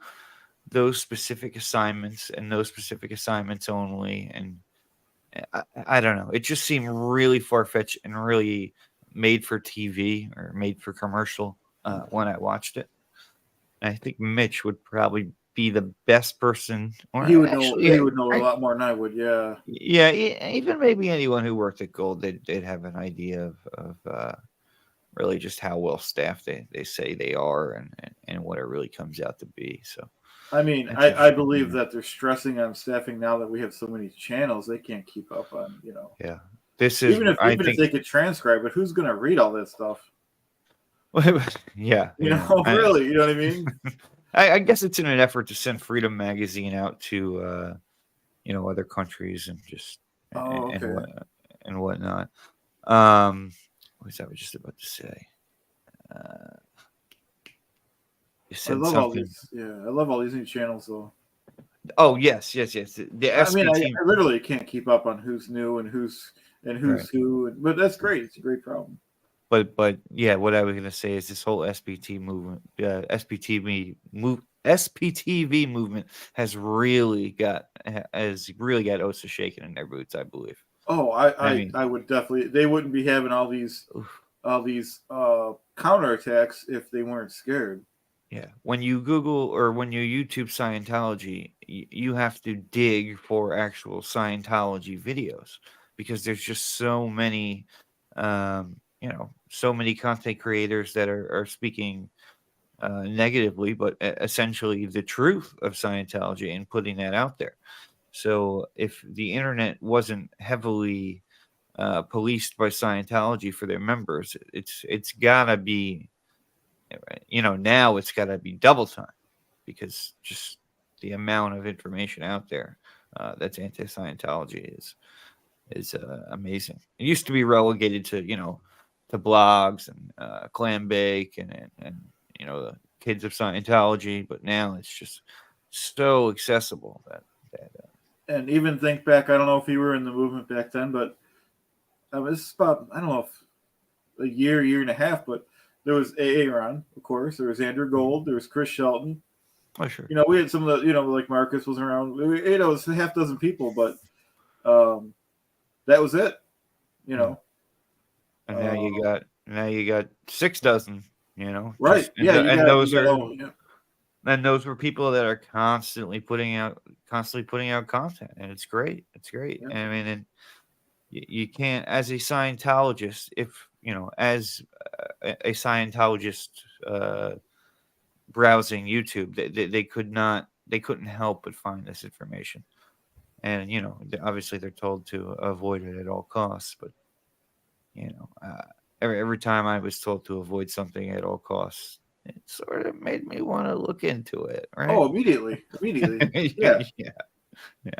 B: those specific assignments and those specific assignments only? And I don't know. It just seemed really far fetched and really made for TV or made for commercial when I watched it. And I think Mitch would probably be the best person, or
A: He
B: actually,
A: would know a lot more than I would. Yeah.
B: yeah, even maybe anyone who worked at Gold, they'd have an idea of really just how well staffed they say they are and what it really comes out to be. So
A: I mean,
B: that's
A: I
B: interesting.
A: believe
B: Yeah.
A: that they're stressing on staffing now that we have so many channels. They can't keep up on,
B: Yeah. This is, I
A: even if
B: think,
A: they could transcribe it, who's going to read all that stuff?
B: yeah,
A: Really, you know what I mean?
B: I guess it's in an effort to send Freedom Magazine out to, other countries and just,
A: Oh,
B: and
A: okay.
B: what. and whatnot. What was I just about to say? You
A: I
B: said
A: love all
B: something.
A: these. Yeah, I love all these new channels though.
B: Oh yes. The
A: I mean,
B: SPT.
A: I literally can't keep up on who's new and who's
B: Right.
A: who, but that's great. It's a great problem.
B: But yeah, what I was gonna say is this whole SPT movement, SPTV movement has really got OSA shaking in their boots, I believe.
A: Oh,
B: I mean,
A: I would definitely. They wouldn't be having all these
B: oof,
A: counterattacks if they weren't scared.
B: yeah. When you Google or when you YouTube Scientology, you have to dig for actual Scientology videos because there's just so many, so many content creators that are speaking negatively, but essentially the truth of Scientology and putting that out there. So if the internet wasn't heavily policed by Scientology for their members, it's gotta be, now it's gotta be double time because just the amount of information out there that's anti-Scientology is amazing. It used to be relegated to to blogs and Clambake and the kids of Scientology, but now it's just so accessible that
A: And even think back. I don't know if you were in the movement back then, but this is about, I don't know if a year and a half. But there was Aaron, of course. There was Andrew Gold. There was Chris Shelton.
B: oh sure,
A: We had some of the, like Marcus was around. It was a half dozen people, but that was it. You
B: yeah.
A: know,
B: And
A: uh,
B: now you got 6 dozen,
A: right? Yeah, you got all. Yeah,
B: and those were people that are constantly putting out content, and it's great. It's great.
A: yeah.
B: I mean, and you can't, as a Scientologist, if as a Scientologist browsing YouTube, they couldn't help but find this information, and obviously they're told to avoid it at all costs, but you know, uh, every time I was told to avoid something at all costs, it sort of made me want to look into it, right?
A: Oh, immediately. Yeah,
B: Yeah,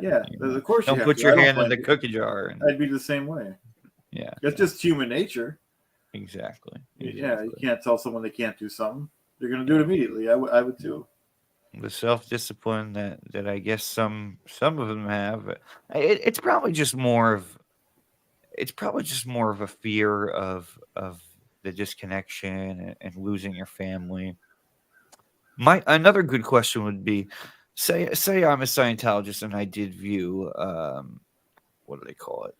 B: yeah,
A: yeah. Of course you
B: don't
A: have
B: put
A: to. I
B: your
A: don't
B: hand in
A: blame
B: the
A: you.
B: cookie jar, and
A: I'd be the same way.
B: yeah,
A: It's
B: yeah,
A: just human nature.
B: exactly,
A: Yeah, you
B: exactly.
A: can't tell someone they can't do something. They're gonna do it
B: Yeah,
A: immediately. I would too.
B: the self discipline that I guess some of them have, it's probably just more of a fear of the disconnection and losing your family. My another good question would be, say I'm a Scientologist and I did view what do they call it?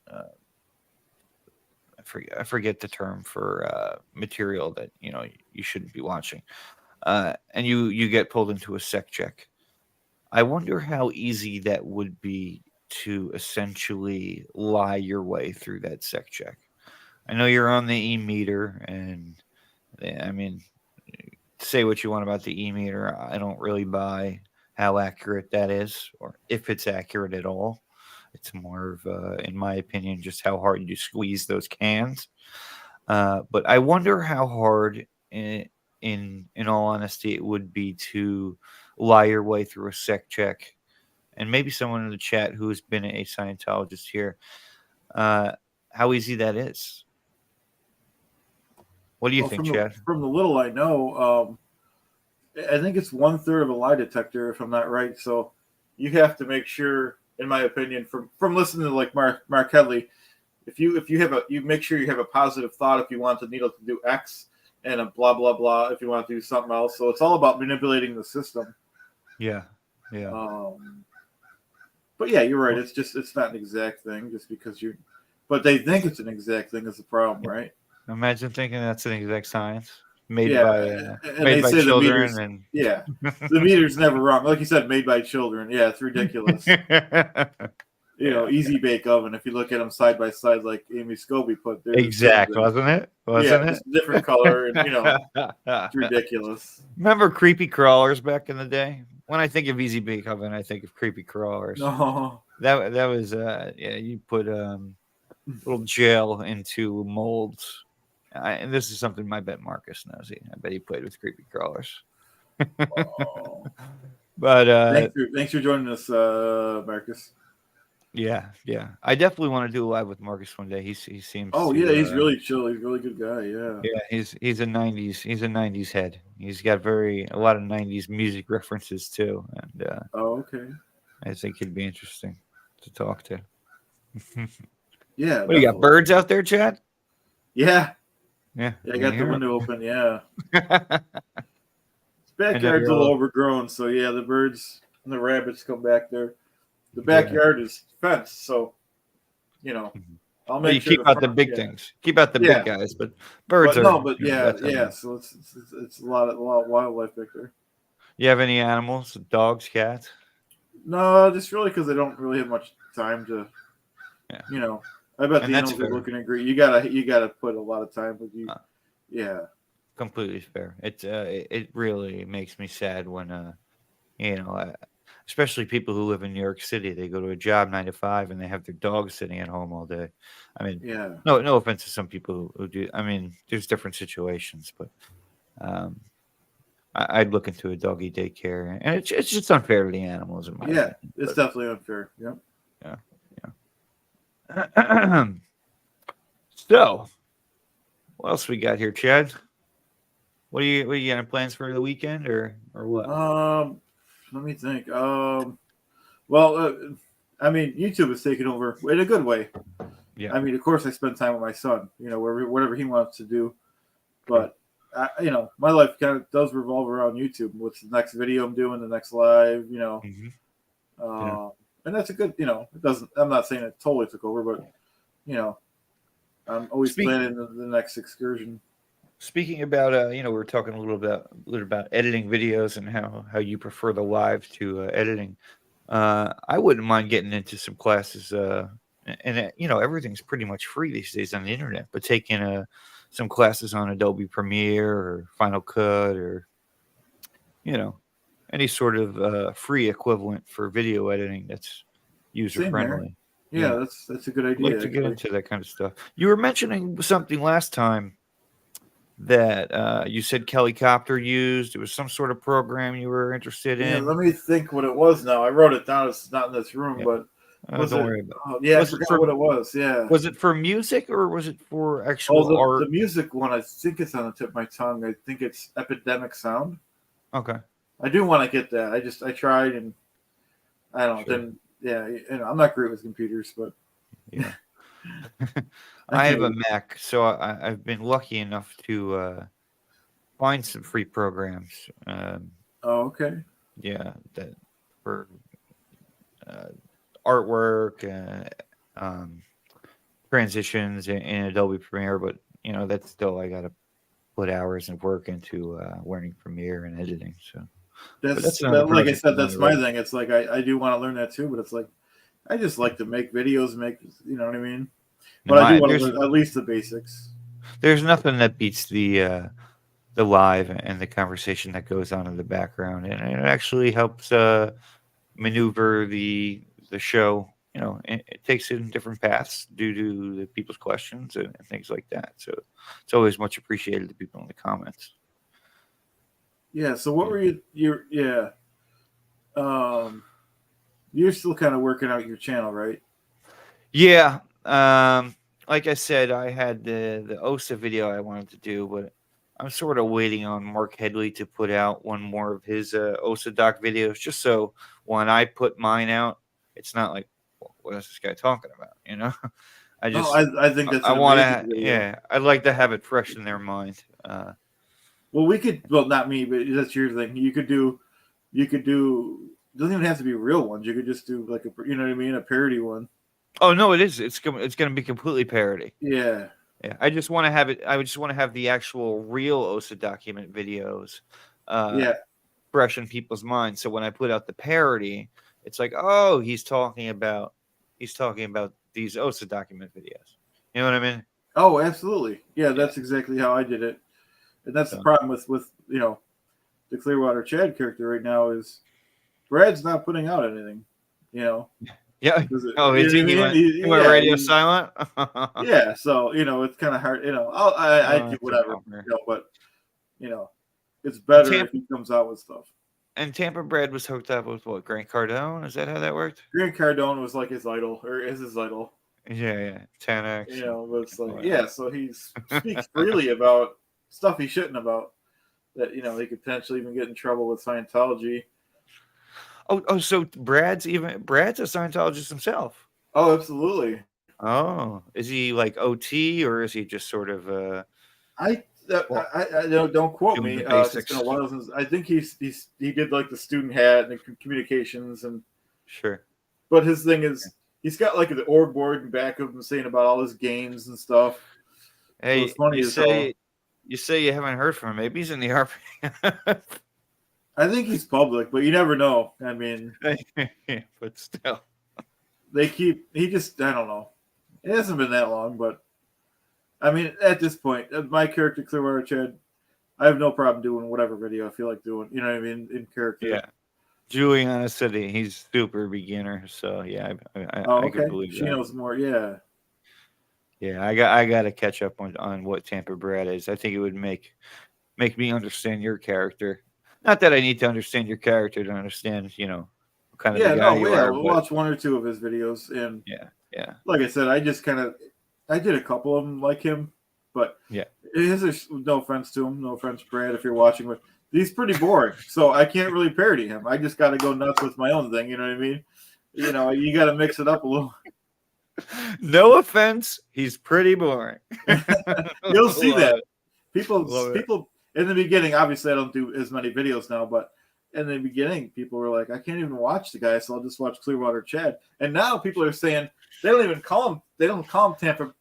B: I forget the term for material that you shouldn't be watching. And you get pulled into a sec check. I wonder how easy that would be to essentially lie your way through that sec check. I know you're on the e-meter, and I mean, say what you want about the e-meter. I don't really buy how accurate that is, or if it's accurate at all. It's more of, in my opinion, just how hard you squeeze those cans. But I wonder how hard, in all honesty, it would be to lie your way through a sec check. And maybe someone in the chat who has been a Scientologist here, uh, how easy that is. What do you
A: Well,
B: think, Chad?
A: from the little I know, I think it's 1/3 of a lie detector, if I'm not right. So you have to make sure, in my opinion, from listening to like Mark Headley, if you have you make sure you have a positive thought if you want the needle to do X, and a blah blah blah if you want to do something else. So it's all about manipulating the system.
B: Yeah, yeah.
A: Um, but yeah, you're right.
B: Well,
A: It's not an exact thing just because you, but they think it's an exact thing is the problem, right?
B: imagine thinking that's an exact science made
A: Yeah,
B: by
A: and they say the
B: children
A: meters.
B: and
A: Yeah, the meter's never wrong. Like you said, made by children. Yeah, it's ridiculous.
B: yeah,
A: Easy bake oven. If you look at them side by side, like Amy Scobie put, they're the same
B: exact,
A: thing.
B: wasn't it?
A: Yeah,
B: Wasn't
A: just different color, and it's
B: it?
A: ridiculous.
B: Remember creepy crawlers back in the day? When I think of Easy Bake Oven, I think of creepy crawlers.
A: No,
B: That was yeah, you put little gel into molds. And this is something I bet Marcus knows. I bet he played with creepy crawlers.
A: oh.
B: But
A: Thanks for joining us, Marcus.
B: Yeah, yeah. I definitely want to do a live with Marcus one day. He seems
A: Oh yeah,
B: to
A: he's really chill. He's a really good guy. Yeah.
B: yeah, he's a 90s head. He's got a lot of 90s music references too, and
A: Oh okay.
B: I think he'd be interesting to talk to.
A: Yeah,
B: What do you got?
A: definitely.
B: Birds out there, Chad?
A: Yeah.
B: Yeah,
A: Yeah, I
B: you
A: got the
B: hear
A: window open. Yeah.
B: 'em.
A: His
B: I know
A: backyard's
B: you're
A: a little
B: all
A: overgrown, so yeah, the birds and the rabbits come back there. The
B: yeah.
A: backyard is fenced, so you know,
B: Mhm.
A: I'll
B: Well,
A: make
B: you
A: sure
B: keep
A: the
B: out the
A: front.
B: big
A: Yeah,
B: things. Keep out the big
A: yeah,
B: guys, but birds
A: but
B: are,
A: no, but yeah,
B: that's
A: yeah.
B: okay.
A: So it's a lot of wildlife back there.
B: You have any animals? Dogs, cats?
A: No, just really because I don't really have much time to,
B: Yeah,
A: you know. I bet
B: and
A: the
B: that's
A: animals are
B: fair.
A: looking at great. You gotta put a lot of time with you.
B: Uh,
A: Yeah,
B: Completely fair. It really makes me sad when you know, especially people who live in New York City, they go to a job 9 to 5 and they have their dog sitting at home all day. I mean,
A: yeah,
B: no offense to some people who do. I mean, there's different situations, but um, I'd look into a doggy daycare, and it's just unfair to the animals, in my
A: yeah.
B: opinion.
A: It's
B: But
A: definitely unfair. Yep.
B: yeah, yeah. So, what else we got here, Chad? What are you got plans for the weekend or what?
A: Let me think. Well, I mean, YouTube is taking over in a good way.
B: Yeah,
A: I mean, of course, I spend time with my son. Whatever he wants to do.
B: sure.
A: But my life kind of does revolve around YouTube. What's the next video I'm doing? The next live.
B: Hmm. Yeah.
A: Uh, and that's a good. It doesn't. I'm not saying it totally took over, but you know, I'm always
B: Speak.
A: planning the next excursion.
B: Speaking about, we were talking a little about editing videos and how you prefer the live to editing. I wouldn't mind getting into some classes, and everything's pretty much free these days on the internet. But taking some classes on Adobe Premiere or Final Cut or you know any sort of free equivalent for video editing that's user
A: Same here.
B: friendly.
A: Yeah,
B: Yeah,
A: that's a good
B: I'd like
A: idea
B: to get
A: actually.
B: into that kind of stuff. You were mentioning something last time that you said Kellycopter used. It was some sort of program you were interested
A: Yeah,
B: in.
A: let me think what it was now. I wrote it down. It's not in this room,
B: Yeah,
A: but was
B: don't
A: it?
B: worry about it.
A: Oh, yeah, I
B: Was it
A: forgot
B: for
A: what it was. Yeah.
B: was it for music or was it for
A: Oh,
B: actual
A: the
B: art?
A: music one. I think it's on the tip of my tongue. I think it's Epidemic Sound.
B: Okay,
A: I do want to get that. I tried and I don't know.
B: sure.
A: Then yeah, I'm not great with computers, but
B: Yeah,
A: I
B: I
A: can
B: have a
A: always.
B: Mac, so I've been lucky enough to find some free programs.
A: Oh, okay.
B: Yeah, that for uh, artwork, um, transitions in Adobe Premiere, but that's still I got to put hours of work into learning Premiere and editing. So, but
A: That's
B: that's another
A: that. Like I
B: project
A: said,
B: I'm on the
A: that's my
B: road.
A: thing. It's like I do want to learn that too, but it's like I just
B: Yeah.
A: like to make videos, make you know what I mean.
B: No,
A: But I do
B: my
A: want to learn at least the basics.
B: there's nothing that beats the live and the conversation that goes on in the background, and it actually helps maneuver the show. It takes it in different paths due to the people's questions and things like that. So it's always much appreciated to people in the comments.
A: Yeah. So what
B: Yeah.
A: were you? Yeah. Um, you're still kind of working out your channel, right?
B: Yeah. Like I said, I had the OSA video I wanted to do, but I'm sort of waiting on Mark Headley to put out one more of his OSA doc videos, just so when I put mine out, it's not like, what is this guy talking about? I
A: No,
B: just
A: I think that's
B: I
A: an
B: want
A: amazing
B: to,
A: video.
B: yeah, I'd like to have it fresh in their mind.
A: Well, we could. Well, not me, but that's your thing. You could do. You could do. It doesn't even have to be real ones. You could just do like a. You know what I mean? A parody one.
B: Oh no, it is. It's going to be completely parody.
A: Yeah.
B: Yeah, I just want to have it. I just want to have the actual real OSA document videos uh,
A: Yeah.
B: fresh in people's minds. So when I put out the parody, it's like, oh, he's talking about these OSA document videos. You know what I mean?
A: Oh, absolutely. Yeah,
B: Yeah.
A: that's exactly how I did it. And that's the
B: So
A: problem with the Clearwater Chad character right now is Brad's not putting out anything. You know,
B: yeah.
A: because
B: Oh,
A: you
B: is
A: know
B: he?
A: what I
B: He
A: mean?
B: went. He went
A: Yeah,
B: radio silent.
A: yeah. So it's kind of hard. I
B: Oh,
A: do
B: that's a
A: whatever.
B: bummer.
A: But you know, it's
B: The
A: better if
B: Tampa,
A: he comes out with stuff.
B: And Tampa Brad was hooked up with what? Grant Cardone? Is that how that worked?
A: Grant Cardone was like his idol, or is his idol.
B: Yeah. 10X.
A: But it's like,
B: Oh,
A: yeah, so he speaks freely about stuff he shouldn't about. That he could potentially even get in trouble with Scientology.
B: So Brad's a Scientologist himself.
A: Oh, absolutely.
B: Oh, is he like OT or is he just sort of
A: I don't quote
B: doing
A: me.
B: the
A: It's been
B: basics?
A: a while since I think he did like the student hat and communications and.
B: Sure.
A: But his thing is he's got like the org board in back of him saying about all his games and stuff.
B: Hey,
A: so it's funny as hell.
B: You say you haven't heard from him. Maybe he's in the army.
A: I think he's public, but you never know. I mean,
B: but still,
A: he just, I don't know. It hasn't been that long, but I mean, at this point, my character Clearwater Chad, I have no problem doing whatever video I feel like doing. You know what I mean? In character.
B: Yeah. Juliana said he's super beginner, so yeah, I could believe
A: she
B: that.
A: knows more. Yeah.
B: Yeah, I got to catch up on what Tampa Brad is. I think it would make me understand your character. Not that I need to understand your character to understand, what kind of the guy you are.
A: We'll
B: but
A: watch one or two of his videos, and
B: yeah.
A: like I said, I did a couple of them like him, but no offense to him, no offense, Brad, if you're watching, but he's pretty boring, so I can't really parody him. I just got to go nuts with my own thing. You know what I mean? You got to mix it up a little.
B: No offense, he's pretty boring.
A: You'll see that people in the beginning. Obviously, I don't do as many videos now, but in the beginning, people were like, "I can't even watch the guy, so I'll just watch Clearwater Chad." And now people are saying they don't even call him. They don't call him Tampa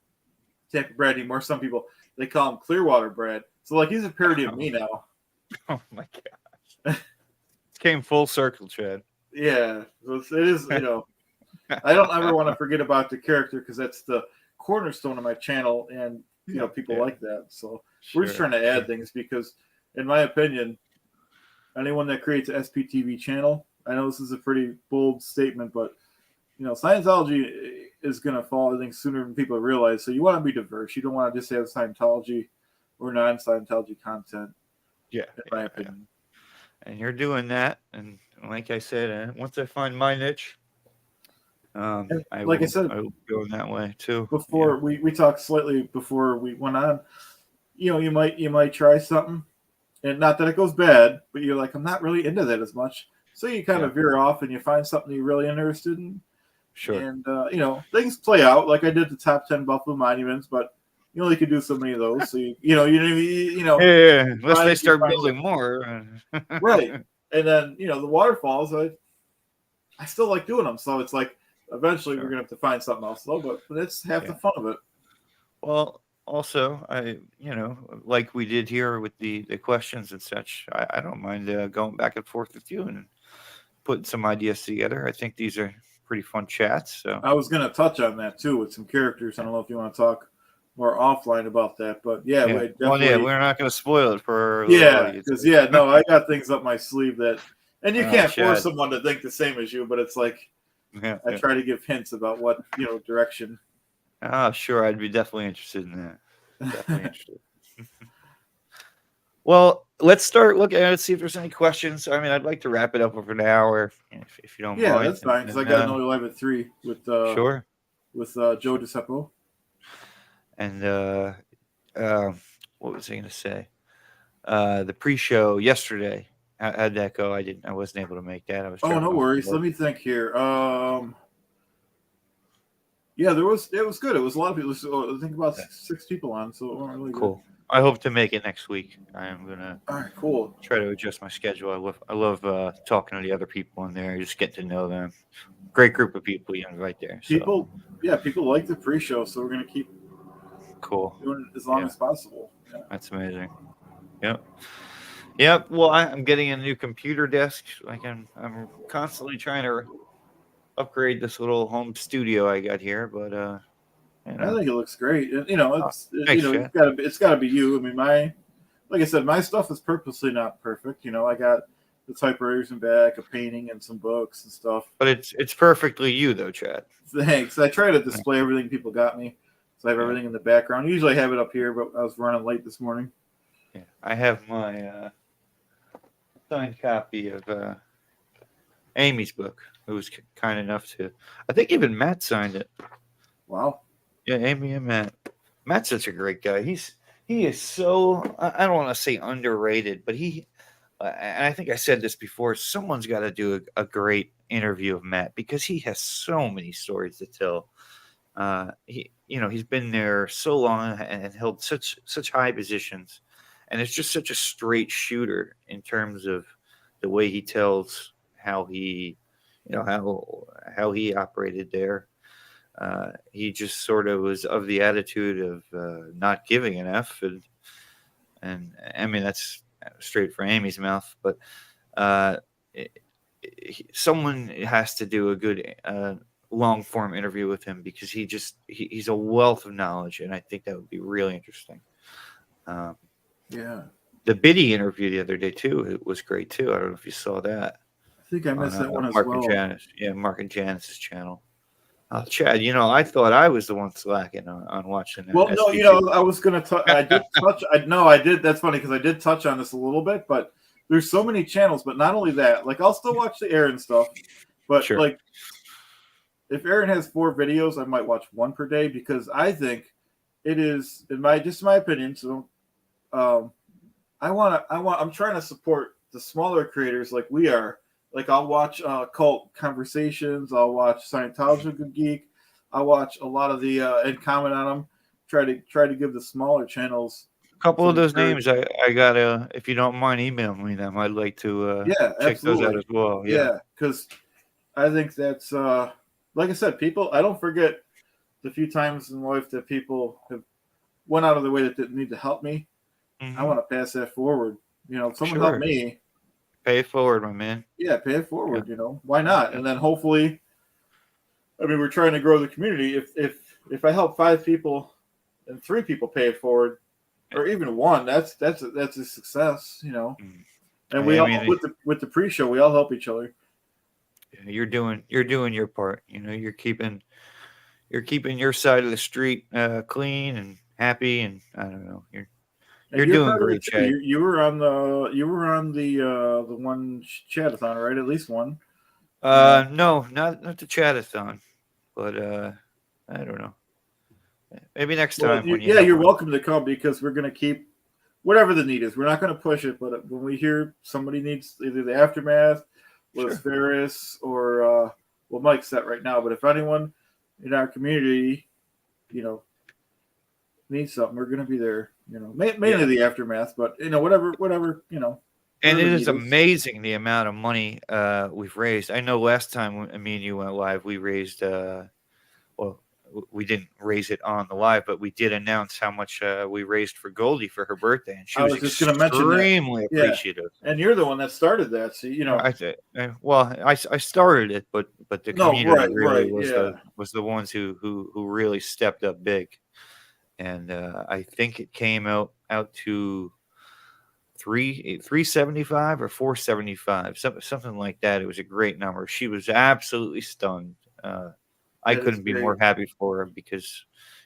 A: Brad anymore. Some people they call him Clearwater Brad. So like he's a parody of me now.
B: Oh my gosh! It came full circle, Chad.
A: Yeah, it is. I don't ever want to forget about the character because that's the cornerstone of my channel, and people like that. So we're just trying to add things because, in my opinion, anyone that creates an SPTV channel, I know this is a pretty bold statement, but Scientology is going to fall, I think, sooner than people realize. So you want to be diverse. You don't want to just have Scientology or non-Scientology content.
B: Yeah,
A: in my opinion.
B: And you're doing that, and like I said, once I find my niche. I will go in that way too.
A: Before we talked slightly before we went on, you might try something, and not that it goes bad, but you're like, I'm not really into that as much. So you kind of veer off and you find something you're really interested in.
B: Sure.
A: And things play out. Like I did the top 10 Buffalo monuments, but you only could do so many of those. So
B: unless they start building more.
A: Right. And then the waterfalls, I still like doing them. So it's like eventually we're gonna have to find something else though, but that's half the fun of it.
B: Well, also I like we did here with the questions and such, I don't mind going back and forth with you and putting some ideas together. I think these are pretty fun chats. So
A: I was gonna touch on that too with some characters. I don't know if you want to talk more offline about that, but
B: we're not going to spoil it for
A: because I got things up my sleeve that, and you can't force someone to think the same as you, but it's like I try to give hints about what direction.
B: Oh, sure, I'd be definitely interested in that. Definitely interested. Well, let's start looking at it, see if there's any questions. I mean, I'd like to wrap it up over an hour, if you don't mind.
A: Yeah, that's fine, because I got another live at 3 with Joe DeCepo.
B: And what was I going to say? The pre-show yesterday, how'd that go? I wasn't able to make that. I was.
A: Oh, no worries. Let me think here. Yeah, it was good. It was a lot of people. I think about 6 people on, so it went really
B: cool.
A: Good.
B: I hope to make it next week. I am gonna.
A: All right, cool.
B: Try to adjust my schedule. I love talking to the other people in there. Just get to know them. Great group of people you invite there.
A: People like the pre-show, so we're gonna keep doing it as long as possible. Yeah.
B: That's amazing. Yep. Well, I'm getting a new computer desk. I'm constantly trying to upgrade this little home studio I got here, but
A: I think it looks great. And, it's got to be you. I mean, like I said, my stuff is purposely not perfect. I got the typewriters in back, a painting, and some books and stuff.
B: But it's perfectly you, though, Chad.
A: Thanks. I try to display everything people got me, so I have everything in the background. Usually I have it up here, but I was running late this morning.
B: Yeah, I have my signed copy of Amy's book. Who was kind enough to. I think even Matt signed it.
A: Wow.
B: Yeah, Amy and Matt. Matt's such a great guy. He is so. I don't want to say underrated, but he. And I think I said this before. Someone's got to do a great interview of Matt because he has so many stories to tell. He's been there so long and held such high positions, and it's just such a straight shooter in terms of the way he tells how he, how he operated there. He just sort of was of the attitude of not giving an F, and I mean that's straight from Amy's mouth, but uh, someone has to do a good long form interview with him because he's a wealth of knowledge, and I think that would be really interesting.
A: Yeah.
B: The Biddy interview the other day too, it was great too. I don't know if you saw that.
A: I think I missed that one as
B: Mark
A: well.
B: and Janice, Mark and Janice's channel. Chad, I thought I was the one slacking on watching that.
A: Well, no, I was going to I did touch. I did. That's funny because I did touch on this a little bit, but there's so many channels. But not only that, like I'll still watch the Aaron stuff, but
B: Sure.
A: like if Aaron has 4 videos, I might watch 1 per day because I think it is my opinion. So, I'm trying to support the smaller creators like we are. Like I'll watch Cult Conversations. I'll watch Scientology Good Geek. I'll watch a lot of the and comment on them. Try to give the smaller channels.
B: A couple of those names, I gotta, if you don't mind emailing me them, I'd like to check those out as well.
A: Yeah, because I think that's like I said, people. I don't forget the few times in life that people have went out of their way that didn't need to help me.
B: Mm-hmm.
A: I want to pass that forward. Someone help me.
B: Pay it forward, my man.
A: Yeah, pay it forward. Why not? And then hopefully, I mean, we're trying to grow the community. If I help 5 people and 3 people pay it forward, or even 1, that's a success. And with the pre-show, we all help each other.
B: You're doing your part. You're keeping your side of the street clean and happy, and I don't know. You're doing great, Chad.
A: You were on the one chatathon, right? At least one.
B: No, not the chatathon, but I don't know. Maybe next time.
A: You're welcome to come because we're gonna keep whatever the need is. We're not gonna push it, but when we hear somebody needs either the aftermath, Liz Ferris, or Mike's set right now. But if anyone in our community, needs something, we're gonna be there. Mainly the aftermath, but whatever.
B: And it is amazing the amount of money we've raised. I know last time me and you went live, we raised. We didn't raise it on the live, but we did announce how much we raised for Goldie for her birthday, and she was just going to mention extremely appreciative.
A: And you're the one that started that, so
B: I started it, but the community really was the ones who really stepped up big, and I think it came out to $375 or $475, something like that. It was a great number. She was absolutely stunned. I couldn't be more happy for her because,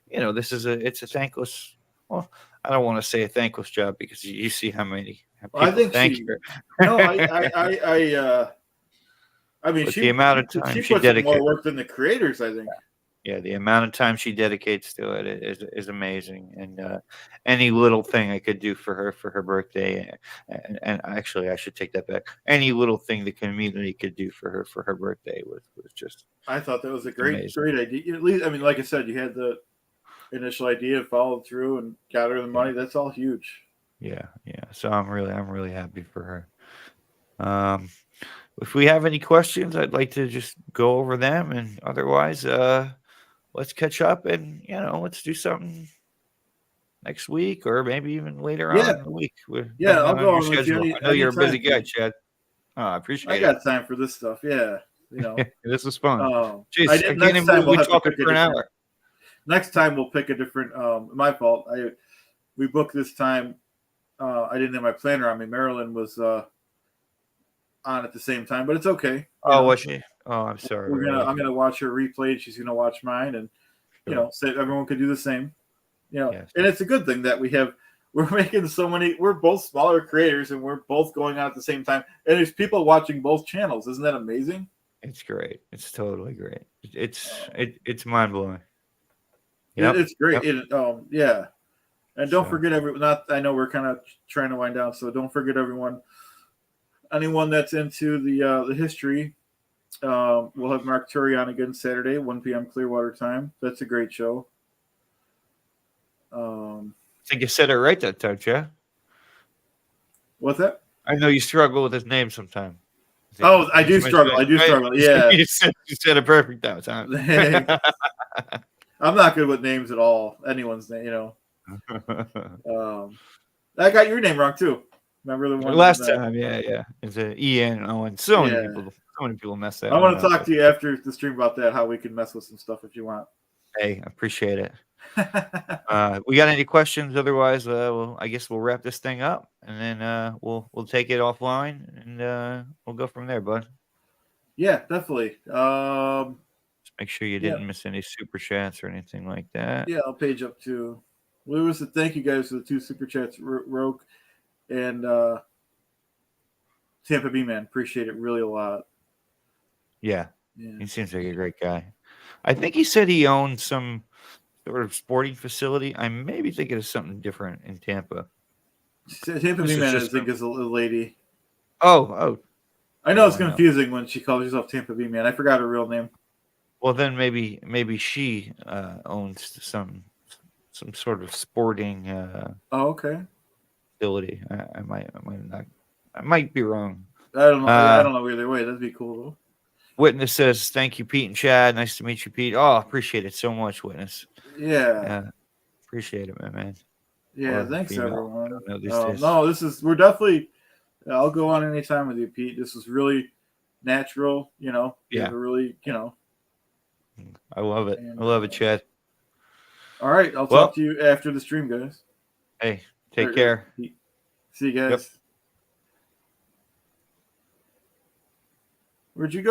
B: this is it's a thankless. Well, I don't want to say a thankless job because you see how many people thank her.
A: No, I mean,
B: the amount of time she
A: dedicates more work than the creators. I think.
B: Yeah, the amount of time she dedicates to it is amazing, and any little thing I could do for her birthday, and actually I should take that back. Any little thing the community could do for her birthday was just.
A: I thought that was a great idea. At least, I mean, like I said, you had the initial idea, followed through, and got her the money. That's all huge.
B: Yeah. So I'm really happy for her. If we have any questions, I'd like to just go over them, and otherwise, let's catch up and let's do something next week or maybe even later on in the week.
A: I'll go on with you.
B: I know you're a busy guy, Chad. I appreciate it.
A: I got time for this stuff. Yeah.
B: This was fun.
A: Jeez, I can't even believe we're talking for an hour. Next time we'll pick a different. My fault. We booked this time. I didn't have my planner on me. Marilyn was on at the same time, but it's okay.
B: Was she? Oh, I'm sorry.
A: I'm gonna watch her replay, and she's gonna watch mine, and so everyone could do the same. And it's a good thing that we we're making so many. We're both smaller creators, and we're both going on at the same time. And there's people watching both channels. Isn't that amazing?
B: It's great. It's totally great. It's mind blowing.
A: It's great.
B: Yep.
A: Yeah. And don't
B: So,
A: forget everyone. Not I know we're kind of trying to wind down, so don't forget everyone. Anyone that's into the history, we'll have Mark Turi on again Saturday, 1 p.m. Clearwater time. That's a great show.
B: I think you said it right that time, Chad.
A: What's that?
B: I know you struggle with his name sometimes.
A: Oh, I do struggle. I do struggle. Yeah.
B: You said it perfect that time.
A: I'm not good with names at all. Anyone's name, you know. I got your name wrong too. Remember the one
B: last time? Yeah. It's a E-N Owen. So many people mess that.
A: I want to talk to you after the stream about that. How we can mess with some stuff if you want.
B: Hey, I appreciate it. We got any questions? Otherwise, I guess we'll wrap this thing up, and then we'll take it offline, and we'll go from there, bud.
A: Yeah, definitely.
B: Just make sure you didn't miss any super chats or anything like that.
A: Yeah, I'll page up too. Lewis, thank you guys for the 2 super chats, Roke and Tampa B Man. Appreciate it really a lot.
B: Yeah, he seems like a great guy. I think he said he owned some sort of sporting facility. I may be thinking of something different in Tampa.
A: Tampa B Man, I think, is a lady.
B: Oh.
A: I know it's confusing when she calls herself Tampa B Man. I forgot her real name.
B: Well, then maybe she owns some sort of sporting
A: okay.
B: facility. I might be wrong.
A: I don't know. I don't know either way. That'd be cool though.
B: Witness says, "Thank you, Pete and Chad. Nice to meet you, Pete." Oh, appreciate it so much, Witness.
A: Yeah.
B: Appreciate it, man.
A: Yeah, thanks everyone. We're definitely. I'll go on anytime with you, Pete. This is really natural. You know.
B: Yeah.
A: Really. You know.
B: I love it. I love it, Chad.
A: All right, I'll talk to you after the stream, guys.
B: Hey, take care.
A: See you guys.
B: Yep.
A: Where'd you go?